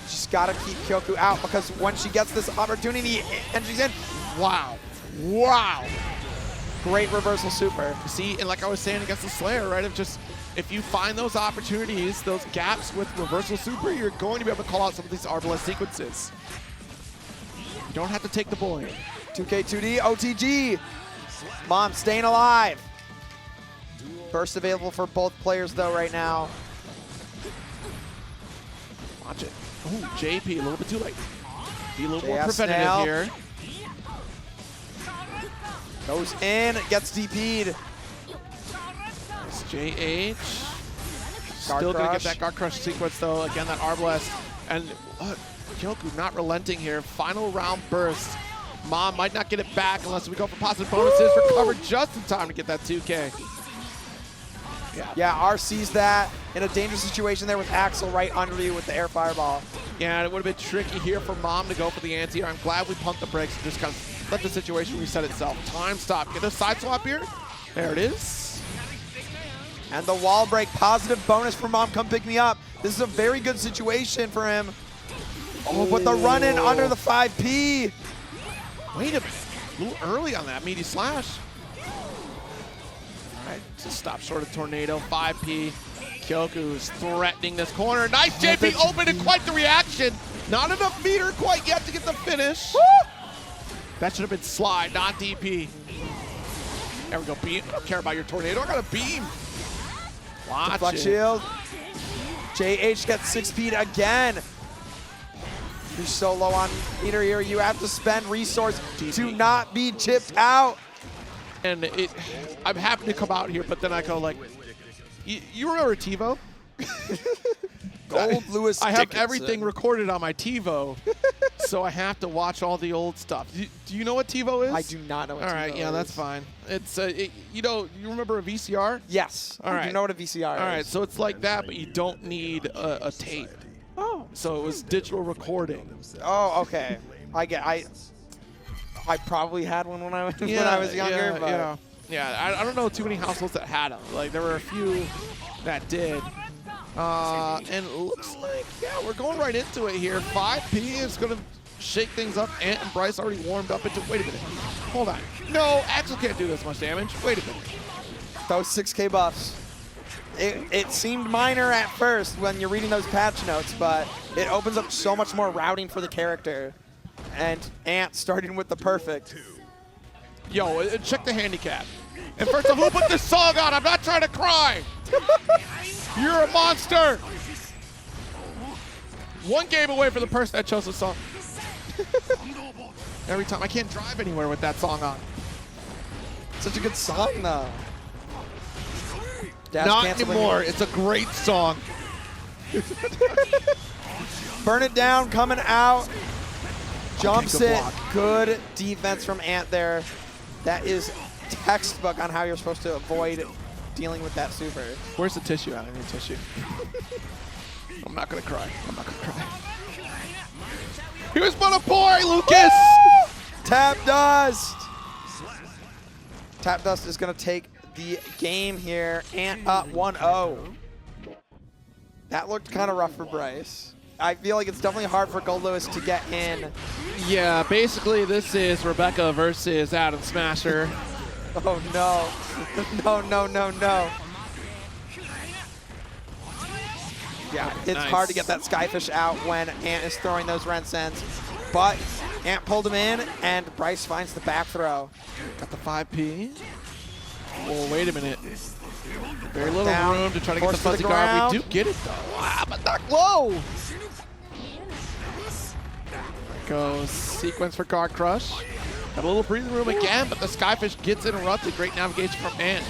Just gotta keep Kyoku out, because when she gets this opportunity and she's in, wow, wow. Great reversal super. See, and like I was saying against the Slayer, right? If you find those opportunities, those gaps with reversal super, you're going to be able to call out some of these Arbalest sequences. You don't have to take the bullet. 2K2D, OTG. Mom staying alive. Burst available for both players though right now. Watch it. Ooh, JP, a little bit too late. Be a little more JS preventative now. here. Goes in, gets DP'd. It's JH. Guard Still gonna crush. get that guard crush sequence though. Again, that Arbalest. And Kyoku not relenting here. Final round burst. Mom might not get it back unless we go for positive bonuses. Recovered just in time to get that 2K. Yeah, R sees that in a dangerous situation there with Axel right under you with the air fireball. Yeah, it would have been tricky here for Mom to go for the anti-air. I'm glad we pumped the brakes and just kind of let the situation reset itself. Time stop. Get a side swap here. There it is. And the wall break, positive bonus for MomComePickMeUp. This is a very good situation for him. Oh, but the run in under the 5P. Wait a minute. A little early on that meaty slash. All right, just stop short of tornado. 5P. Kyoku's threatening this corner. Nice JP open and quite the reaction. Not enough meter quite yet to get the finish. Woo! That should have been slide, not DP. There we go, beam. I don't care about your tornado. I got a beam. Watch Flex it. shield. JH gets 6 speed again. You're so low on meter here. You have to spend resource to not be chipped out. And I'm happy to come out here, but then I go like, you remember TiVo? Goldlewis. I have Dickinson. everything recorded on my TiVo, so I have to watch all the old stuff. Do you know what TiVo is? I do not know what all TiVo right, yeah, is. that's fine. It's you know, you remember a VCR? Yes. All I right. do know what a VCR is. All right, so it's like that, but you don't need a tape. Oh. So it was digital recording. Oh, okay. I probably had one when I was younger, but yeah. I don't know too many households that had them. Like there were a few that did. And it looks like, yeah, we're going right into it here. 5P is going to shake things up. Ant and Bryce already warmed up into. Wait a minute. Hold on. No, Axel can't do this much damage. Wait a minute. those 6K buffs. It seemed minor at first when you're reading those patch notes, but it opens up so much more routing for the character. And Ant starting with the perfect. Yo, check the handicap. And first of all, who put this song on? I'm not trying to cry. You're a monster. One game away for the person that chose the song. Every time. I can't drive anywhere with that song on. Such a good song, though. Dash Not canceling. anymore. It's a great song. Burn it down, coming out. Jumps good it. block. Good defense from Ant there. That is textbook on how you're supposed to avoid dealing with that super. Where's the tissue at? I need tissue. I'm not going to cry. I'm not going to cry. Here's but a boy, Lucas! Tap Dust! Tap Dust is going to take the game here. Ant up 1-0. That looked kind of rough for Bryce. I feel like it's definitely hard for Goldlewis to get in. Yeah, basically this is Rebecca versus Adam Smasher. Oh no. No, no, no, no. Yeah, it's Nice. hard to get that Skyfish out when Ant is throwing those Rensens. But Ant pulled him in, and Bryce finds the back throw. Got the 5P. Oh, wait a minute. Very little Down, room to try to get the forced to the fuzzy guard. ground. We do get it, though. Wow, but not low. Goes sequence for guard crush. Got a little breathing room again, but the Skyfish gets interrupted. Great navigation from Ant.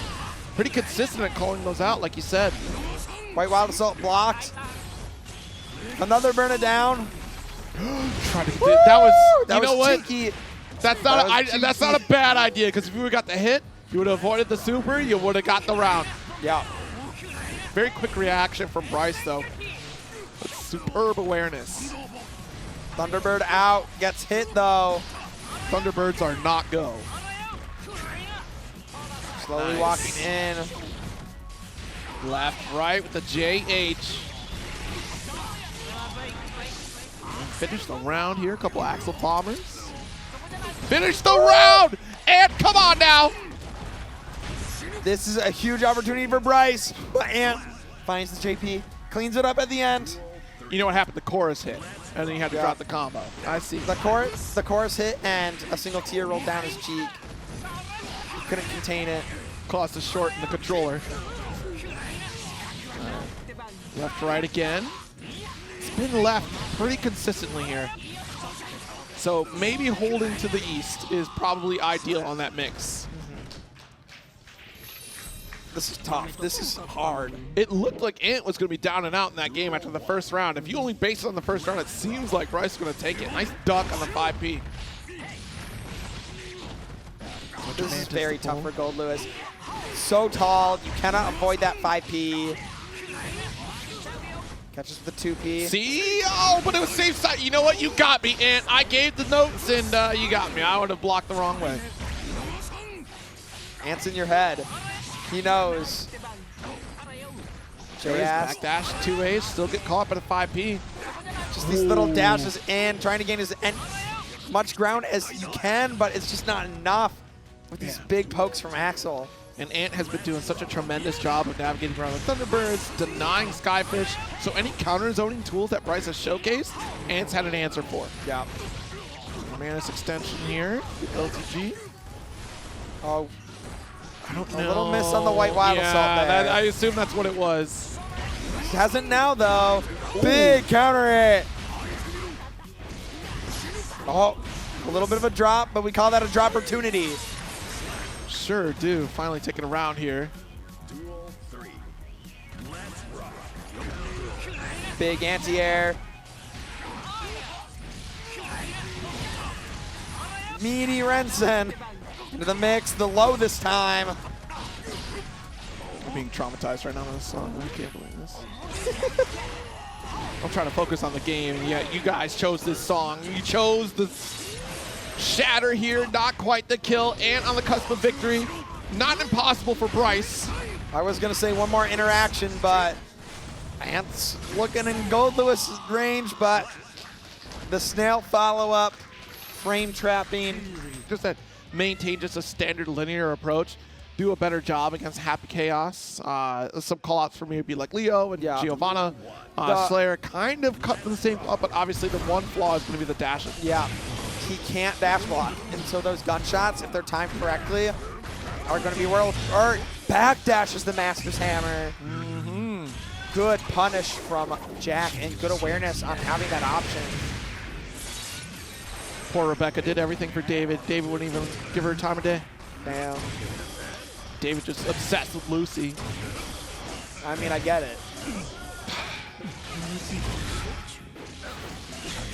Pretty consistent at calling those out, like you said. White Wild Assault blocked. Another burn it down. Try to get that was, That you know was what? cheeky. That's not a bad idea, because if you would have got the hit, you would have avoided the super, you would have got the round. Yeah. Very quick reaction from Bryce, though. With superb awareness. Thunderbird out. Gets hit, though. Thunderbirds are not go. Slowly Nice. walking in. Left, right with the JH. Finish the round here. A couple Axel bombers. Finish the round! And come on now! This is a huge opportunity for Bryce. But Ant finds the JP. Cleans it up at the end. You know what happened? The chorus hit. And then he had to Yeah. drop the combo. I see. The chorus hit, and a single tear rolled down his cheek. He couldn't contain it. Cost us short in the controller. Left, right again. Spin left pretty consistently here. So maybe holding to the east is probably ideal on that mix. This is tough. This is hard. It looked like Ant was going to be down and out in that game after the first round. If you only base it on the first round, it seems like Bryce is going to take it. Nice duck on the 5P. This is very tough for Goldlewis. So tall. You cannot avoid that 5P. Catches the 2P. See? Oh, but it was safe side. You know what? You got me, Ant. I gave the notes, and you got me. I would have blocked the wrong way. Ant's in your head. He knows. Back dash, 2As, still get caught by the 5P. Just these little dashes in, trying to gain as much ground as you can, but it's just not enough with these big pokes from Axel. And Ant has been doing such a tremendous job of navigating around the Thunderbirds, denying Skyfish. So any counter zoning tools that Bryce has showcased, Ant's had an answer for. Yeah. Manus extension here, LTG. Oh, I don't know. a little miss on the white wild assault there. I assume that's what it was. He hasn't now though. Ooh. Big counter hit. Oh, a little bit of a drop, but we call that a drop opportunity. Sure do. Finally taking a round here. Duel 3. Let's rock. Big anti-air. Meaty Rensen into the mix, the low this time. I'm being traumatized right now on this song. I can't believe this. I'm trying to focus on the game, and yet you guys chose this song. You chose the shatter here, not quite the kill, and on the cusp of victory. Not impossible for Bryce. I was gonna say one more interaction, but Ant's looking in Goldlewis' range, but the snail follow-up, frame trapping. Just that maintain just a standard linear approach. Do a better job against Happy Chaos. Some call-outs for me would be like Leo and Giovanna. Slayer kind of cut to the same flaw, but obviously the one flaw is going to be the dashes. Yeah, he can't dash block. And so those gunshots, if they're timed correctly, are going to be world, or back dashes the Master's Hammer. Good punish from Jack and good awareness on having that option. Poor Rebecca did everything for David. David wouldn't even give her time of day. Damn. David just obsessed with Lucy. I mean, I get it.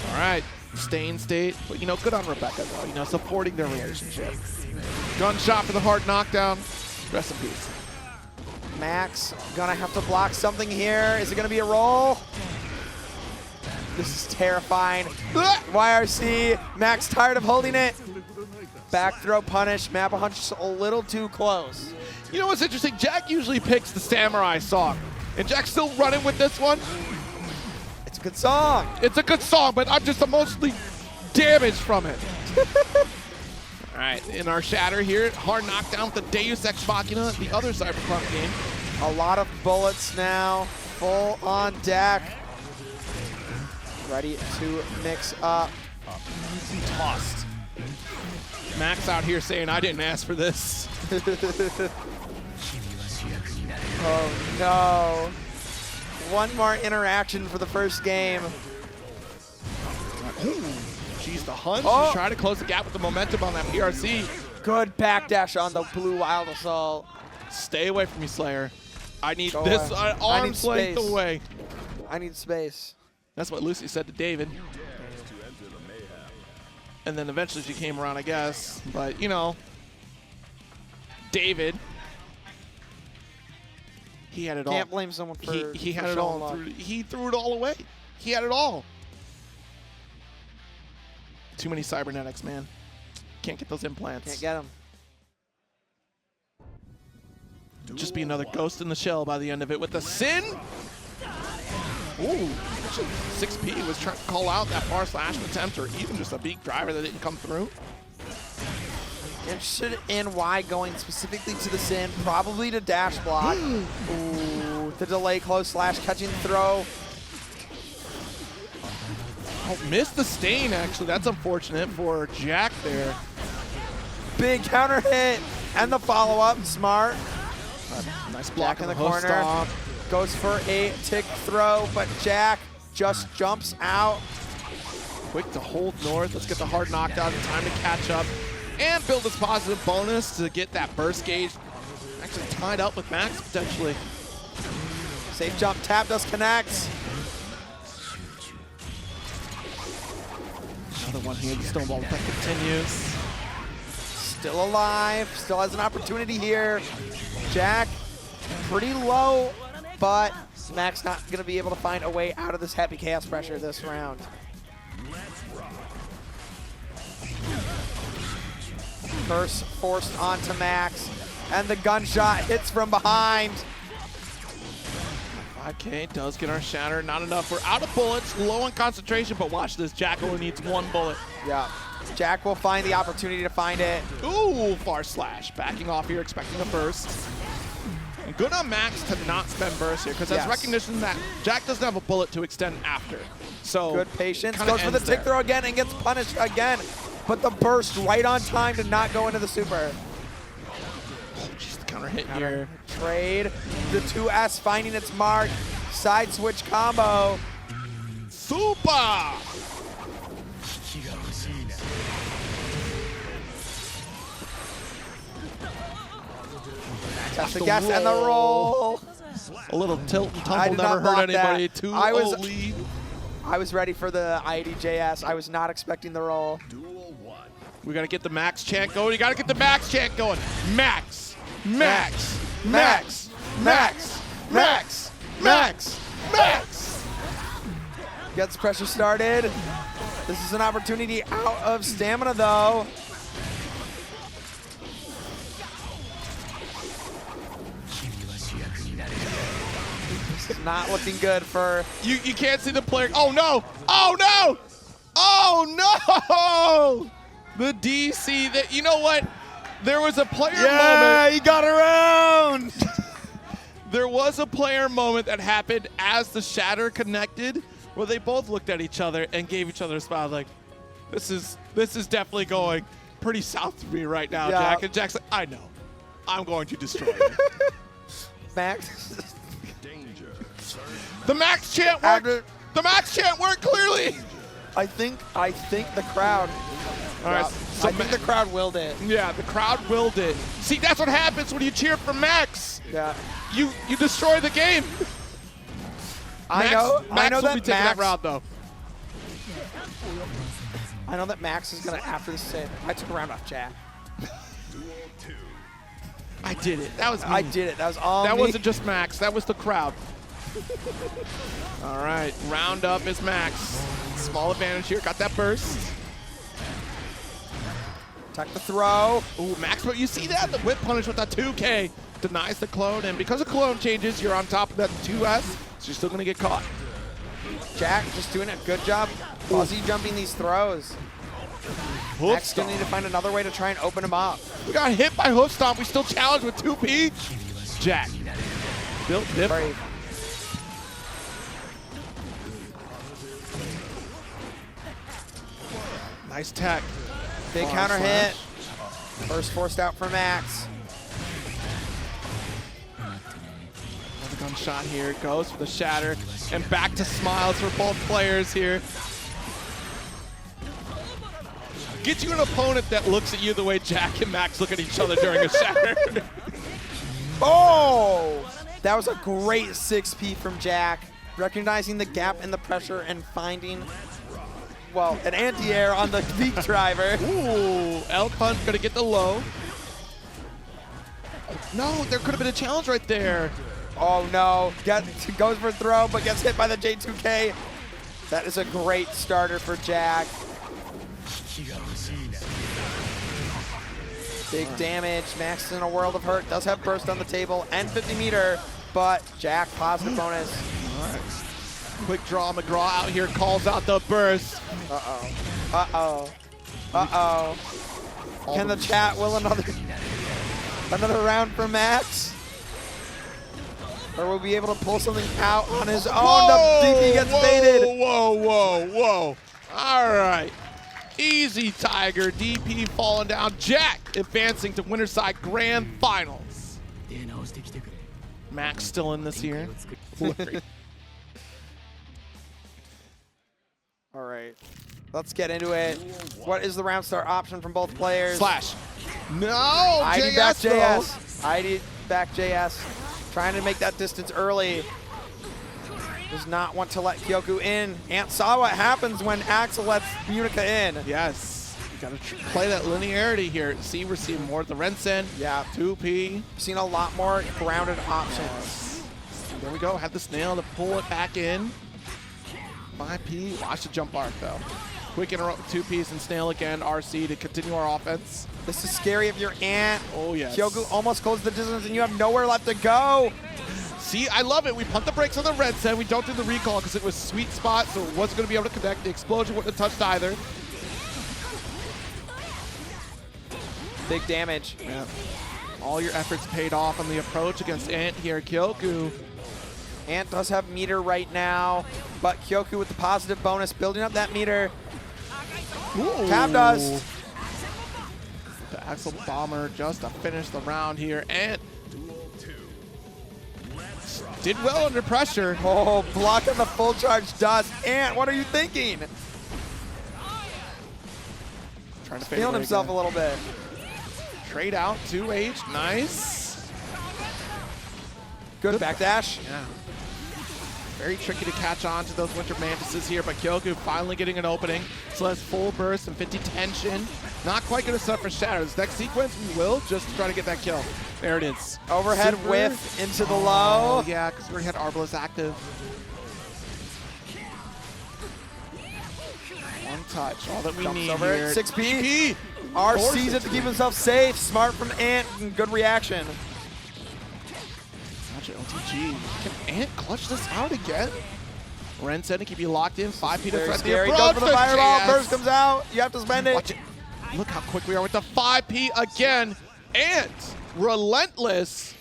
All right, stay in state. But, you know, good on Rebecca, though. You know, supporting their relationship. Gunshot for the hard knockdown. Rest in peace. Max gonna have to block something here. Is it gonna be a roll? This is terrifying. YRC, Max tired of holding it. Back throw punish, Mappa Hunch just a little too close. You know what's interesting? Jack usually picks the Samurai song. And Jack's still running with this one. It's a good song. It's a good song, but I'm just emotionally damaged from it. All right, in our shatter here, hard knockdown with the Deus Ex Machina, the other Cyberpunk game. A lot of bullets now, full on deck. Ready to mix up. Tossed. Max out here saying, I didn't ask for this. Oh no. One more interaction for the first game. Jeez, the hunch. Oh. Trying to close the gap with the momentum on that PRC. Good backdash on the blue wild assault. Stay away from me, Slayer. I need Go this away. arm's length space. away. I need space. That's what Lucy said to David. And then eventually she came around, I guess. But, you know, David, he had it all. Can't blame someone for He had for it all. showing love. He threw it all away. He had it all. Too many cybernetics, man. Can't get those implants. Can't get them. Just be another ghost in the shell by the end of it with the Sin. Ooh, 6P was trying to call out that far slash attempt or even just a beak driver that didn't come through. Interested in why going specifically to the Sin, probably to dash block. Ooh, the delay close slash catching throw. Oh, missed the stain, actually. That's unfortunate for Jack there. Big counter hit and the follow-up, smart. Nice block Jack in on the hook corner. stomp. Goes for a tick throw, but Jack just jumps out. Quick to hold north. Let's get the hard knockdown. Time to catch up and build this positive bonus to get that burst gauge. Actually tied up with Max potentially. Safe jump tap does connect. Another one here. The snowball effect continues. Still alive. Still has an opportunity here. Jack, pretty low, but Max not going to be able to find a way out of this heavy chaos pressure this round. Burst forced onto Max, and the gunshot hits from behind. 5K does get our shatter, not enough. We're out of bullets, low on concentration, but watch this. Jack only needs 1 bullet. Yeah, Jack will find the opportunity to find it. Ooh, far slash. Backing off here, expecting a burst. And good on Max to not spend burst here, because that's recognition that Jack doesn't have a bullet to extend after. So good patience, goes for the tick throw again and gets punished again. But the burst right on time to not go into the super. Oh, just the counter hit here. Trade, the 2S finding its mark. Side switch combo. Super! Test the guess and the roll. A little tilt and tumble never hurt anybody. 2-0 lead. I was ready for the IDJS. I was not expecting the roll. We gotta get the Max chant going. You gotta get the Max chant going. Max, Max, Max, Max, Max, Max, Max. Gets pressure started. This is an opportunity out of stamina though. It's not looking good for... You can't see the player. Oh no! Oh no! Oh no! The DC that, you know what? There was a player moment. he got around! There was a player moment that happened as the shatter connected where they both looked at each other and gave each other a smile like, this is definitely going pretty south for me right now, Jack. And Jack's like, I know. I'm going to destroy you. Max. The Max chant worked. The Max chant worked clearly. I think the crowd. All right, so I think the crowd willed it. Yeah, the crowd willed it. See, that's what happens when you cheer for Max. Yeah. You destroy the game. I Max know will that be taking that route though. I know that Max is gonna after this say, I took a round off Jack. I did it. That was me. I did it. That was all That me. wasn't just Max. That was the crowd. All right, round up is Max. Small advantage here. Got that burst. Tuck the throw. Ooh, Max, but you see that? The whip punish with that 2K denies the clone, and because of clone changes, you're on top of that 2S, so you're still gonna get caught. Jack just doing a good job fuzzy jumping these throws. Max gonna need to find another way to try and open him up. We got hit by hoof stomp. We still challenged with 2P. Jack. Built different. Brave. Nice tech. Big counter hit. First forced out for Max. Another gunshot here. Goes for the shatter. And back to smiles for both players here. Get you an opponent that looks at you the way Jack and Max look at each other during a shatter. Oh! That was a great 6P from Jack. Recognizing the gap in the pressure and finding, well, an anti-air on the peak driver. Ooh, L Punt gonna get the low. No, there could have been a challenge right there. Oh no, goes for a throw, but gets hit by the J2K. That is a great starter for Jack. Big damage, Max is in a world of hurt, does have burst on the table and 50 meter, but Jack, positive bonus. All right. Quick draw, McGraw out here, calls out the burst. Uh-oh, uh-oh, uh-oh. Can the chat will another round for Max? Or will be able to pull something out on his own? Whoa, The DP gets baited. Whoa. All right. Easy, Tiger. DP falling down. Jack advancing to Winterside Grand Finals. Max still in this here. All right, let's get into it. What is the round start option from both players? Slash. No, ID back JS. JS. ID back JS. Trying to make that distance early. Does not want to let Kyoku in. Ant saw what happens when Axel lets Unika in. Yes. You gotta play that linearity here. See, we're seeing more of the Rensen. Yeah. 2P. Seen a lot more grounded options. There we go. Had the snail to pull it back in. 5P. Watch the jump arc, though. Quick interrupt with 2Ps and snail again. RC to continue our offense. This is scary if you're Ant. Oh, yes. Kyoku almost closed the distance, and you have nowhere left to go. See, I love it. We pump the brakes on the red set. We don't do the recall because it was sweet spot, so it wasn't going to be able to connect. The explosion wouldn't have touched either. Big damage. Yeah. All your efforts paid off on the approach against Ant here. Kyoku. Ant does have meter right now, but Kyoku with the positive bonus, building up that meter. Ooh. Tab dust. The Axel Bomber just to finish the round here. Ant did well under pressure. Oh, blocking the full charge dust. Ant, what are you thinking? Trying to fade Feeling away himself again. a little bit. Trade out, 2H, nice. Good backdash. Yeah. Very tricky to catch on to those Winter Mantises here, but Kyoku finally getting an opening. So that's full burst and 50 tension. Not quite going to suffer shatters. Next sequence, we will just try to get that kill. There it is. Overhead Super. whiff into the low. Oh, yeah, because we already had Arbalest active. One touch, all that we Jumps need over here. it. 6P. P. R Force sees it it to to keep me. himself safe. Smart from Ant and good reaction. Watch it, OTG. Can Ant clutch this out again? Ren said to keep you locked in. 5P to Very threat the scary. Goes approach. for the fireball. JS. Burst comes out. You have to spend it. Watch it. Look how quick we are with the 5P again. Ant, relentless,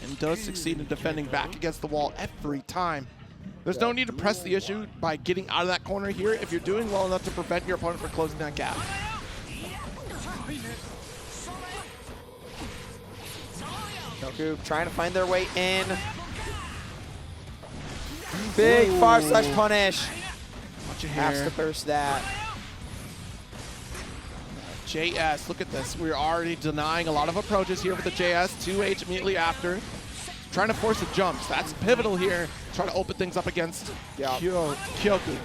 and does succeed in defending back against the wall every time. There's no need to press the issue by getting out of that corner here if you're doing well enough to prevent your opponent from closing that gap. Kyoku trying to find their way in. Big Ooh. far slash punish. Watch it Has here. to burst that. JS, look at this. We're already denying a lot of approaches here with the JS. 2H immediately after. Trying to force the jumps. That's pivotal here. Trying to open things up against Kyoku.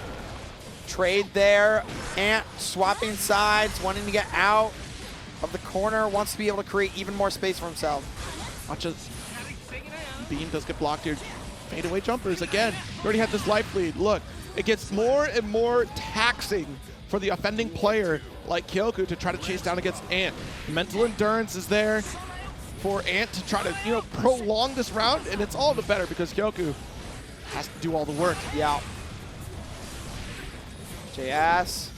Trade there. Ant swapping sides, wanting to get out of the corner, wants to be able to create even more space for himself. Watch it. Beam does get blocked here. Fadeaway jumpers again. We already had this life lead. Look, it gets more and more taxing for the offending player like Kyoku to try to chase down against Ant. Mental endurance is there for Ant to try to, prolong this round, and it's all the better because Kyoku has to do all the work. Yeah. JS.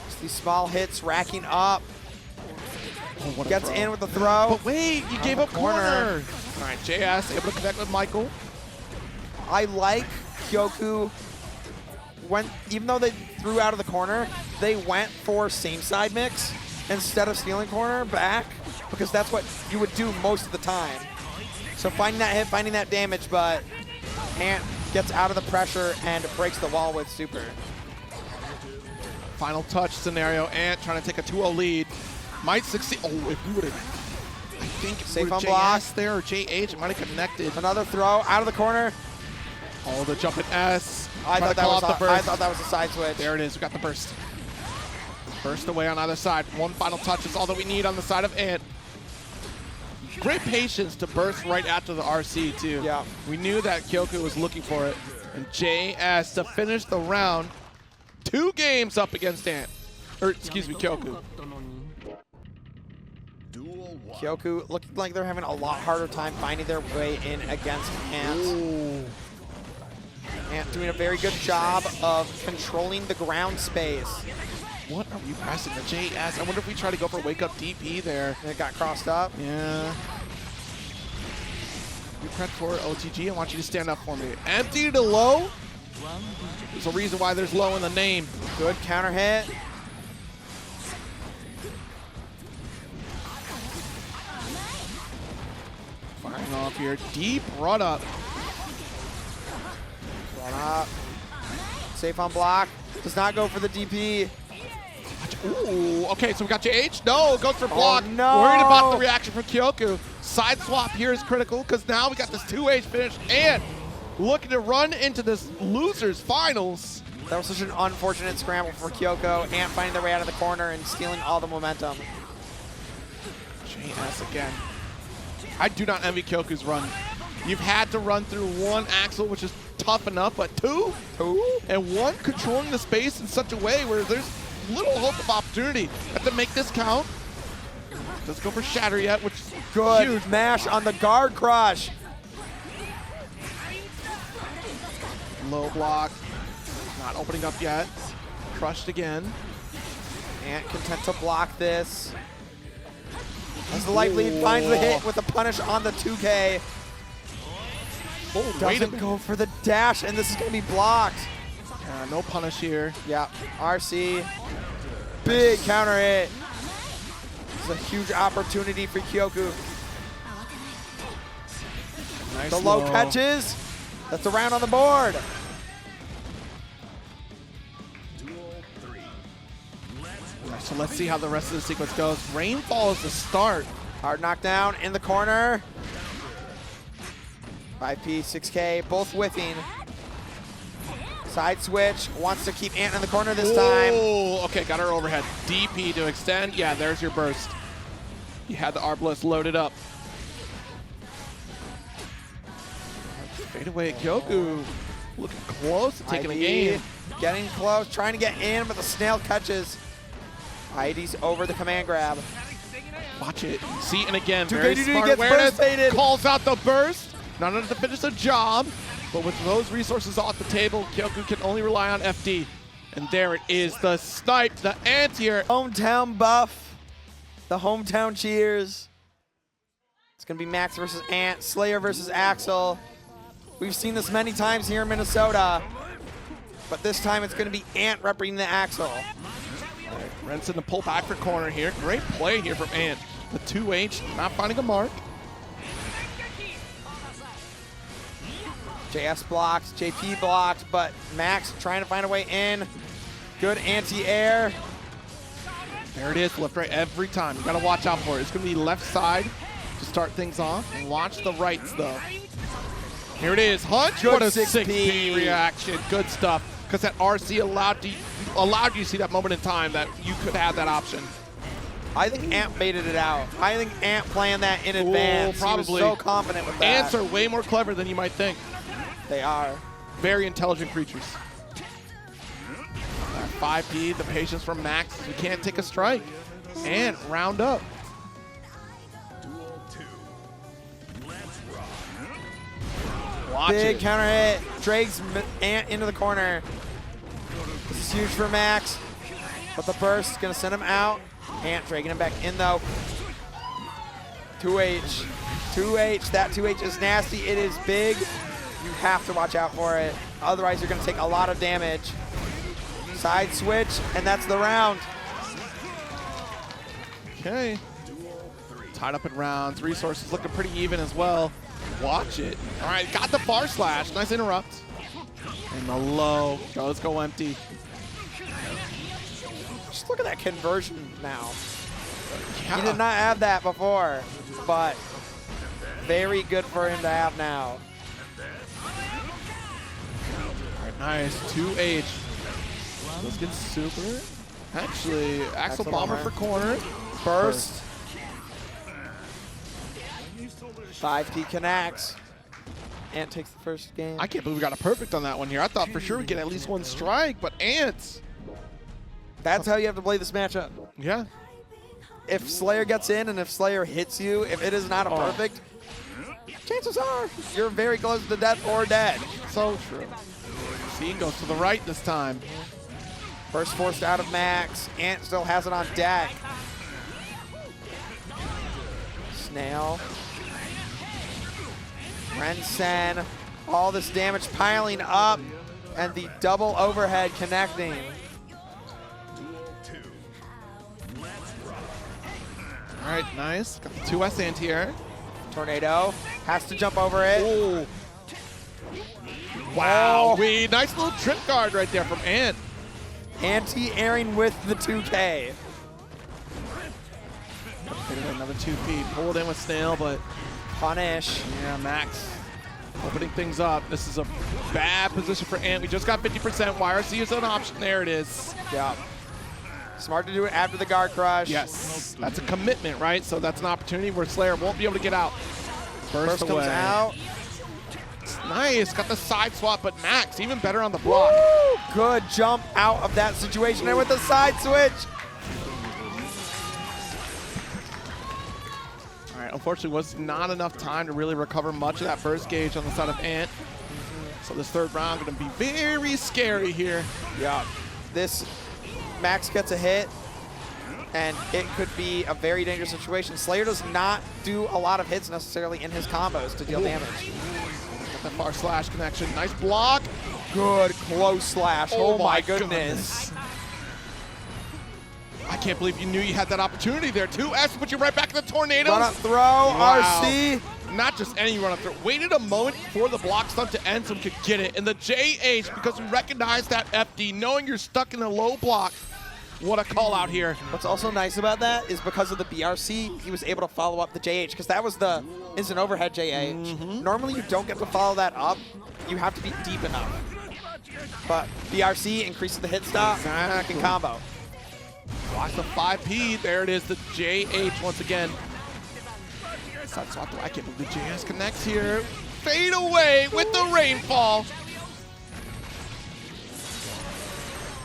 Just these small hits racking up. Oh, what a Gets throw. in with the throw. But wait, you gave the up corner. All right, JS able to connect with Michael. I like Kyoku. Even though they threw out of the corner, they went for same side mix instead of stealing corner back, because that's what you would do most of the time. So finding that hit, finding that damage, but Ant gets out of the pressure and breaks the wall with super. Final touch scenario. Ant trying to take a 2-0 lead. Might succeed. Oh, if we would have, I think Safe with on JS block. there or JH, it might have connected. Another throw out of the corner. Oh, the jump in S. I Trying thought, to that call was off the I burst. thought that was a side switch. There it is. We got the burst. Burst away on either side. One final touch is all that we need on the side of Ant. Great patience to burst right after the RC, too. Yeah. We knew that Kyoku was looking for it. And JS to finish the round. 2 games up against Ant. Or, excuse me, Kyoku. Kyoku looking like they're having a lot harder time finding their way in against Ant. Ooh. Ant doing a very good job of controlling the ground space. What are we pressing? The JS. I wonder if we try to go for wake up DP there. And it got crossed up. Yeah. You prep for OTG. I want you to stand up for me. Empty to low. There's a reason why there's low in the name. Good counter hit. Firing off here. Deep run up. Run up. Safe on block. Does not go for the DP. Ooh, okay, so we got JH. No, goes for block. no. Worried about the reaction from Kyoku. Side swap here is critical because now we got this 2H finish and looking to run into this loser's finals. That was such an unfortunate scramble for Kyoko. Ant finding their way out of the corner and stealing all the momentum. JS again. I do not envy Kyoku's run. You've had to run through one Axel, which is tough enough, but two? And one controlling the space in such a way where there's little hope of opportunity. Have to make this count. Doesn't go for Shatter yet, which is Good huge. mash on the guard crush. Low block. Not opening up yet. Crushed again. Ant content to block this. As the life lead finds the hit with the punish on the 2K. Oh, wait a Doesn't minute. go for the dash, and this is going to be blocked. No punish here. Yeah, RC. Big counter hit. This is a huge opportunity for Kyoku. Nice The low catches. That's the round on the board. So let's see how the rest of the sequence goes. Rainfall is the start. Hard knockdown in the corner. 5P, 6K, both whiffing. Side switch, wants to keep Ant in the corner this time. Oh, okay, got her overhead. DP to extend. Yeah, there's your burst. You had the Arbalest loaded up. Fade away, Kyoku. Looking close to taking the game. Getting close, trying to get in, but the snail catches. ID's over the command grab. Watch it. See, and again, 2K very DD smart gets awareness. burst-baited. Calls out the burst. Not enough to finish the job, but with those resources off the table, Kyoku can only rely on FD. And there it is, the snipe, the anti-air. Hometown buff, the hometown cheers. It's gonna be Max versus Ant, Slayer versus Axel. We've seen this many times here in Minnesota, but this time it's gonna be Ant representing the Axel. Renson to pull back for corner here. Great play here from Ant. The 2H not finding a mark. JS blocks, JP blocks, but Max trying to find a way in. Good anti-air. There it is, left, right every time. You gotta watch out for it. It's gonna be left side to start things off. And watch the rights though. Here it is, Hunch. Good What a 6P. 6P reaction. Good stuff. Because that RC allowed you to see that moment in time that you could have that option. I think Ant baited it out. I think Ant planned that in advance. Probably. He was so confident with that. Ants are way more clever than you might think. They are. Very intelligent creatures. 5P, the patience from Max. You can't take a strike. And round up. Watch Big it. counter hit. Drags Ant into the corner. This is huge for Max. But the burst is going to send him out. Ant dragging him back in though. 2H. 2H. That 2H is nasty. It is big. You have to watch out for it. Otherwise, you're going to take a lot of damage. Side switch, and that's the round. Okay. Tied up in rounds. Resources looking pretty even as well. Watch it. All right, got the bar slash. Nice interrupt. And the low. Let's go empty. Just look at that conversion now. Yeah. He did not have that before, but very good for him to have now. All right, nice. 2H. Let's get super. Actually, Axel Bomber for corner. Burst. 5P connects. Ant takes the first game. I can't believe we got a perfect on that one here. I thought for sure we'd get at least one strike, but Ants. That's how you have to play this matchup. Yeah. If Slayer gets in and if Slayer hits you, if it is not a perfect, chances are you're very close to death or dead. So true. See, goes to the right this time. First forced out of Max. Ant still has it on deck. Snail. Rensen. All this damage piling up. And the double overhead connecting. All right, nice. Got the 2S anti-air. Tornado. Has to jump over it. Oh. Wow. Nice little trip guard right there from Ant. Anti-airing with the 2K. Another 2P. Pulled in with Snail, but Punish. yeah, Max opening things up. This is a bad position for Ant. We just got 50%. YRC is an option. There it is. Yeah. Smart to do it after the guard crush. Yes. That's a commitment, right? So that's an opportunity where Slayer won't be able to get out. Burst away. comes out. Nice, got the side swap, but Max even better on the block. Woo! Good jump out of that situation and with the side switch. All right, unfortunately was not enough time to really recover much of that burst gauge on the side of Ant. So this third round gonna be very scary here. Yeah, this Max gets a hit and it could be a very dangerous situation. Slayer does not do a lot of hits necessarily in his combos to deal damage. Got that far slash connection, nice block. Good close slash, oh my goodness. I can't believe you knew you had that opportunity there. 2S put you right back in the tornadoes. Run up throw, Wow. RC. Not just any run up throw. Waited a moment for the block stunt to end so he could get it. And the JH, because we recognize that FD, knowing you're stuck in a low block. What a call out here. What's also nice about that is because of the BRC, he was able to follow up the JH because that was the instant overhead JH. Normally you don't get to follow that up. You have to be deep enough. But BRC increases the hit stop and combo. Watch the 5P. There it is, the JH once again. Side swap. I can't believe the JS connects here. Fade away with the rainfall.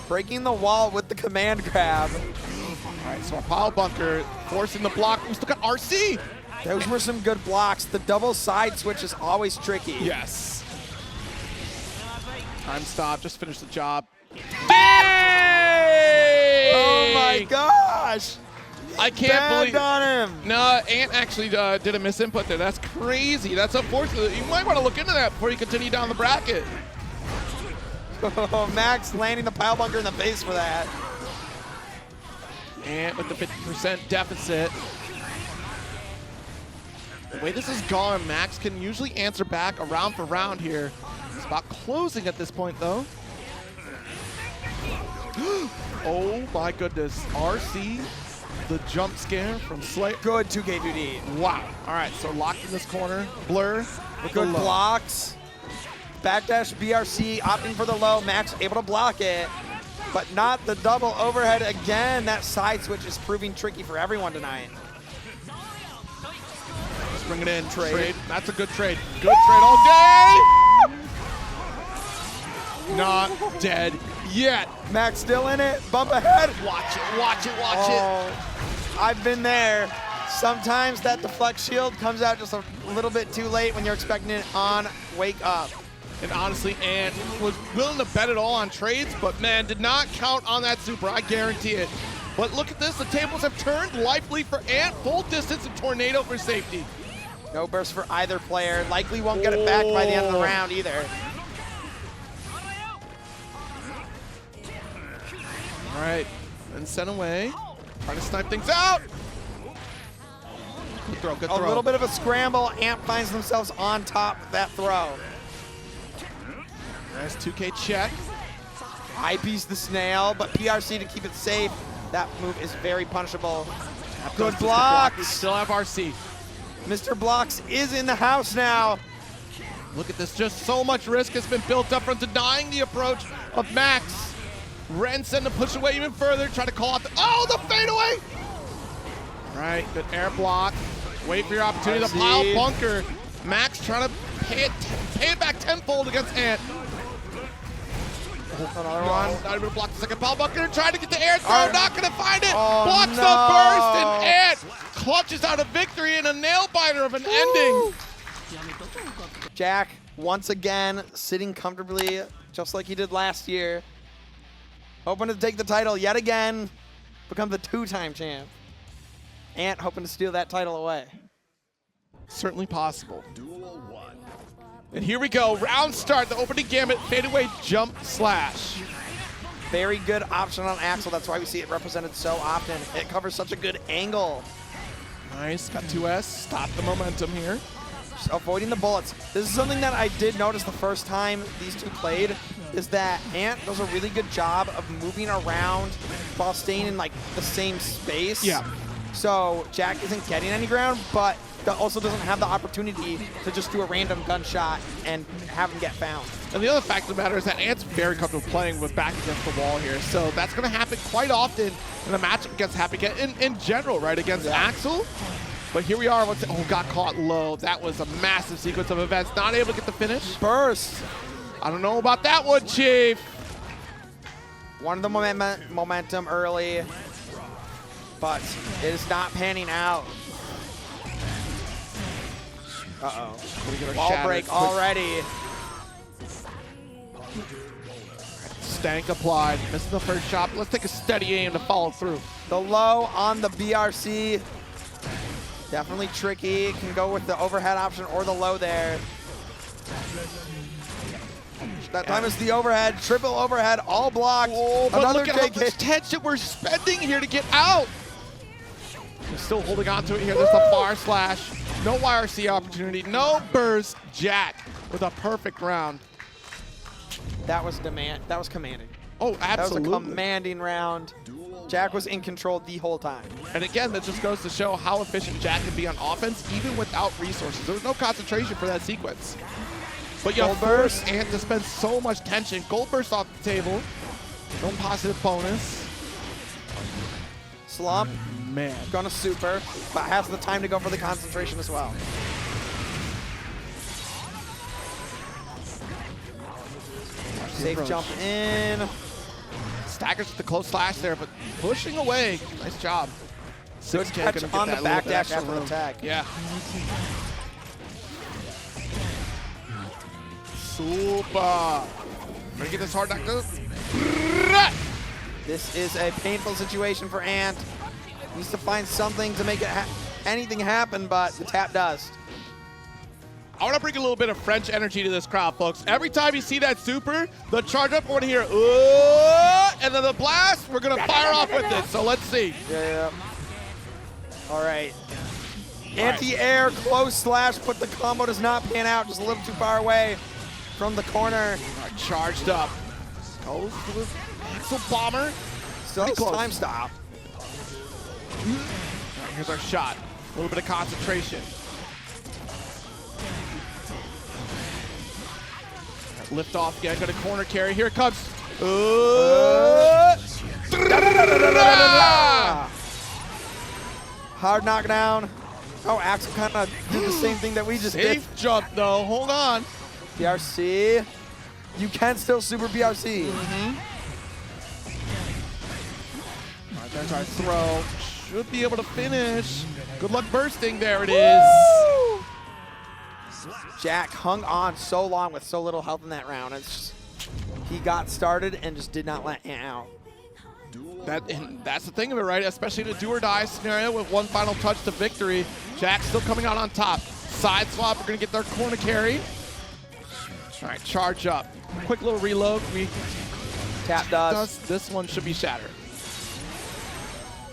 Breaking the wall with the command grab. All right, so a pile bunker forcing the block. We still got RC. Those were some good blocks. The double side switch is always tricky. Yes. Time stop. Just finished the job. Oh my gosh! I can't Banned believe. on him. No, Ant actually did a misinput there. That's crazy. That's unfortunate. You might want to look into that before you continue down the bracket. Oh, Max landing the pile bunker in the face for that. Ant with the 50% deficit. The way this has gone, Max can usually answer back round for round here. It's about closing at this point, though. Oh my goodness. RC, the jump scare from Slayer. Good 2K2D. Wow. All right, so locked in this corner. Blur with Good the low. blocks. Backdash BRC opting for the low. Max able to block it, but not the double overhead again. That side switch is proving tricky for everyone tonight. Let's bring it in. Trade. That's a good trade. Good trade all day. Not dead yet. Max still in it. Bump ahead. Watch it, watch it, watch it. I've been there. Sometimes that deflect shield comes out just a little bit too late when you're expecting it on wake up. And honestly, Ant was willing to bet it all on trades, but man, did not count on that super, I guarantee it. But look at this, the tables have turned. Life lead for Ant, full distance and tornado for safety. No burst for either player. Likely won't get it back by the end of the round either. All right, and sent away. Trying to snipe things out. Good throw, good throw. A little bit of a scramble. Ant finds themselves on top of that throw. Nice 2K check. IP's the snail, but PRC to keep it safe. That move is very punishable. Good blocks. We still have RC. Mr. Blocks is in the house now. Look at this, just so much risk has been built up from denying the approach of Max. Ren send to push away even further, try to call out the, oh, the fadeaway! Right, good air block. Wait for your opportunity to pile bunker. Max trying to pay it back tenfold against Ant. Another one. Not able to block the second pile bunker, trying to get the air throw, not gonna find it. Oh, Blocks no. the burst, and Ant clutches out a victory and a nail biter of an ending. Jack, once again, sitting comfortably, just like he did last year. Hoping to take the title yet again, become the two-time champ. Ant hoping to steal that title away. Certainly possible. Duel 1. And here we go, round start, the opening gambit, fadeaway jump slash. Very good option on Axel. That's why we see it represented so often. It covers such a good angle. Nice, got 2S, stop the momentum here. Just avoiding the bullets. This is something that I did notice the first time these two played, is that Ant does a really good job of moving around while staying in like the same space. Yeah. So Jack isn't getting any ground, but also doesn't have the opportunity to just do a random gunshot and have him get found. And the other fact of the matter is that Ant's very comfortable playing with back against the wall here. So that's going to happen quite often in a matchup against Happy Cat in general, right? Against Axel. But here we are. Oh, got caught low. That was a massive sequence of events. Not able to get the finish. Burst. I don't know about that one, Chief. Wanted the momentum early, but it is not panning out. Uh-oh. Wall break already. Stank applied. Misses the first shot. Let's take a steady aim to follow through. The low on the BRC. Definitely tricky. Can go with the overhead option or the low there. That time is the overhead. Triple overhead, all blocked. Oh, but another look at how much tension we're spending here to get out. We're still holding on to it here. There's the bar slash. No YRC opportunity. No burst. Jack with a perfect round. That was commanding. Oh, absolutely. That was a commanding round. Jack was in control the whole time. And again, that just goes to show how efficient Jack can be on offense, even without resources. There was no concentration for that sequence. But you Gold burst. Ant to spend so much tension. Gold burst off the table. No positive bonus. Slump. Man. Gonna super, but has the time to go for the concentration as well. Safe jump in. Staggers with the close slash there, but pushing away. Nice job. Good catch on the back dash after the tag. Yeah. Super. Ready to get this hard knock through? This is a painful situation for Ant. Needs to find something to make it anything happen, but the tap dust. I want to bring a little bit of French energy to this crowd, folks. Every time you see that super, the charge up, I want to hear, and then the blast, we're going to fire off with it. So let's see. Yeah. All right. Anti-air, close slash, but the combo does not pan out. Just a little too far away from the corner. Right, charged up. Goes to the Axel Bomber. Still has time stop. Right, here's our shot. A little bit of concentration. Lift off again, got a corner carry. Here it comes. Hard knockdown. Oh, Axel kind of did the same thing that we just did. Safe jump though, hold on. BRC. You can still super BRC. All right, there's our throw. Should be able to finish. Good luck bursting, there it is. Jack hung on so long with so little health in that round. It's just, he got started and just did not let Ant out. That's the thing of it, right? Especially in a do or die scenario with one final touch to victory. Jack's still coming out on top. Side swap, we're gonna get their corner carry. All right, charge up. Quick little reload. Tap dust. This one should be shattered.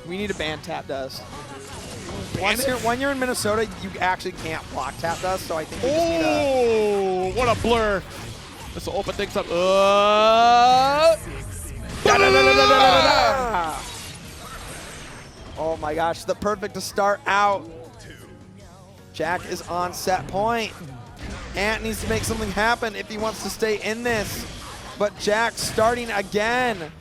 We need to ban tap dust. When you're in Minnesota, you actually can't block tap dust, so I think we just need Oh, what a blur. This will open things up. Oh my gosh, the perfect to start out. Jack is on set point. Ant needs to make something happen if he wants to stay in this. But Jack starting again.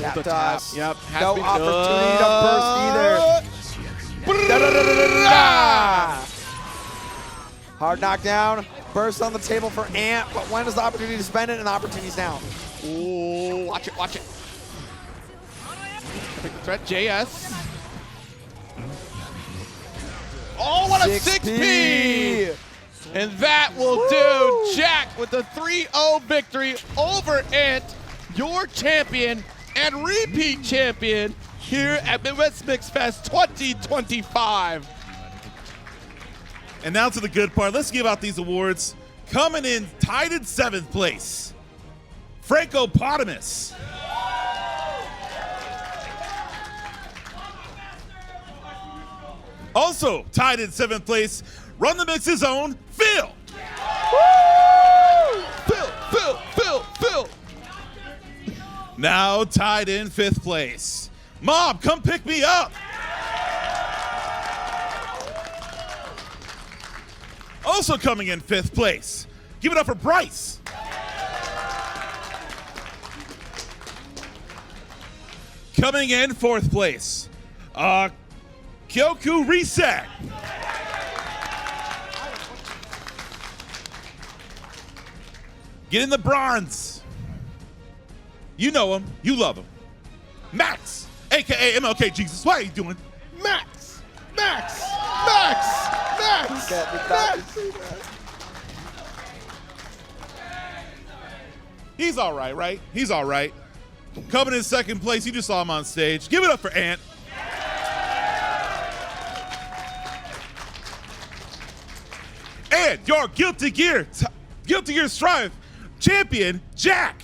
Tap dust. Yep. No opportunity to burst either. Hard knockdown. Burst on the table for Ant, but when is the opportunity to spend it? And the opportunity's now. Ooh, watch it, watch it. Take the threat, JS. Oh, what a 6P! And that will do. Jack with the 3-0 victory over Ant, your champion and repeat champion here at Midwest Mixfest 2025. And now to the good part. Let's give out these awards. Coming in tied in 7th place, Frankopotamus. Also tied in 7th place, Run the Mix's own Phil. Phil. Now tied in 5th place, Mom, come pick me up. Also coming in 5th place, give it up for Bryce. Coming in 4th place, KyokuReset. Get in the bronze. You know him. You love him. Max, a.k.a. MLK Jesus. What are you doing? Max! Max! Max! Max! Max! He's all right, right? He's all right. Coming in second place, you just saw him on stage. Give it up for Ant. And your Guilty Gear Strive champion, Jack.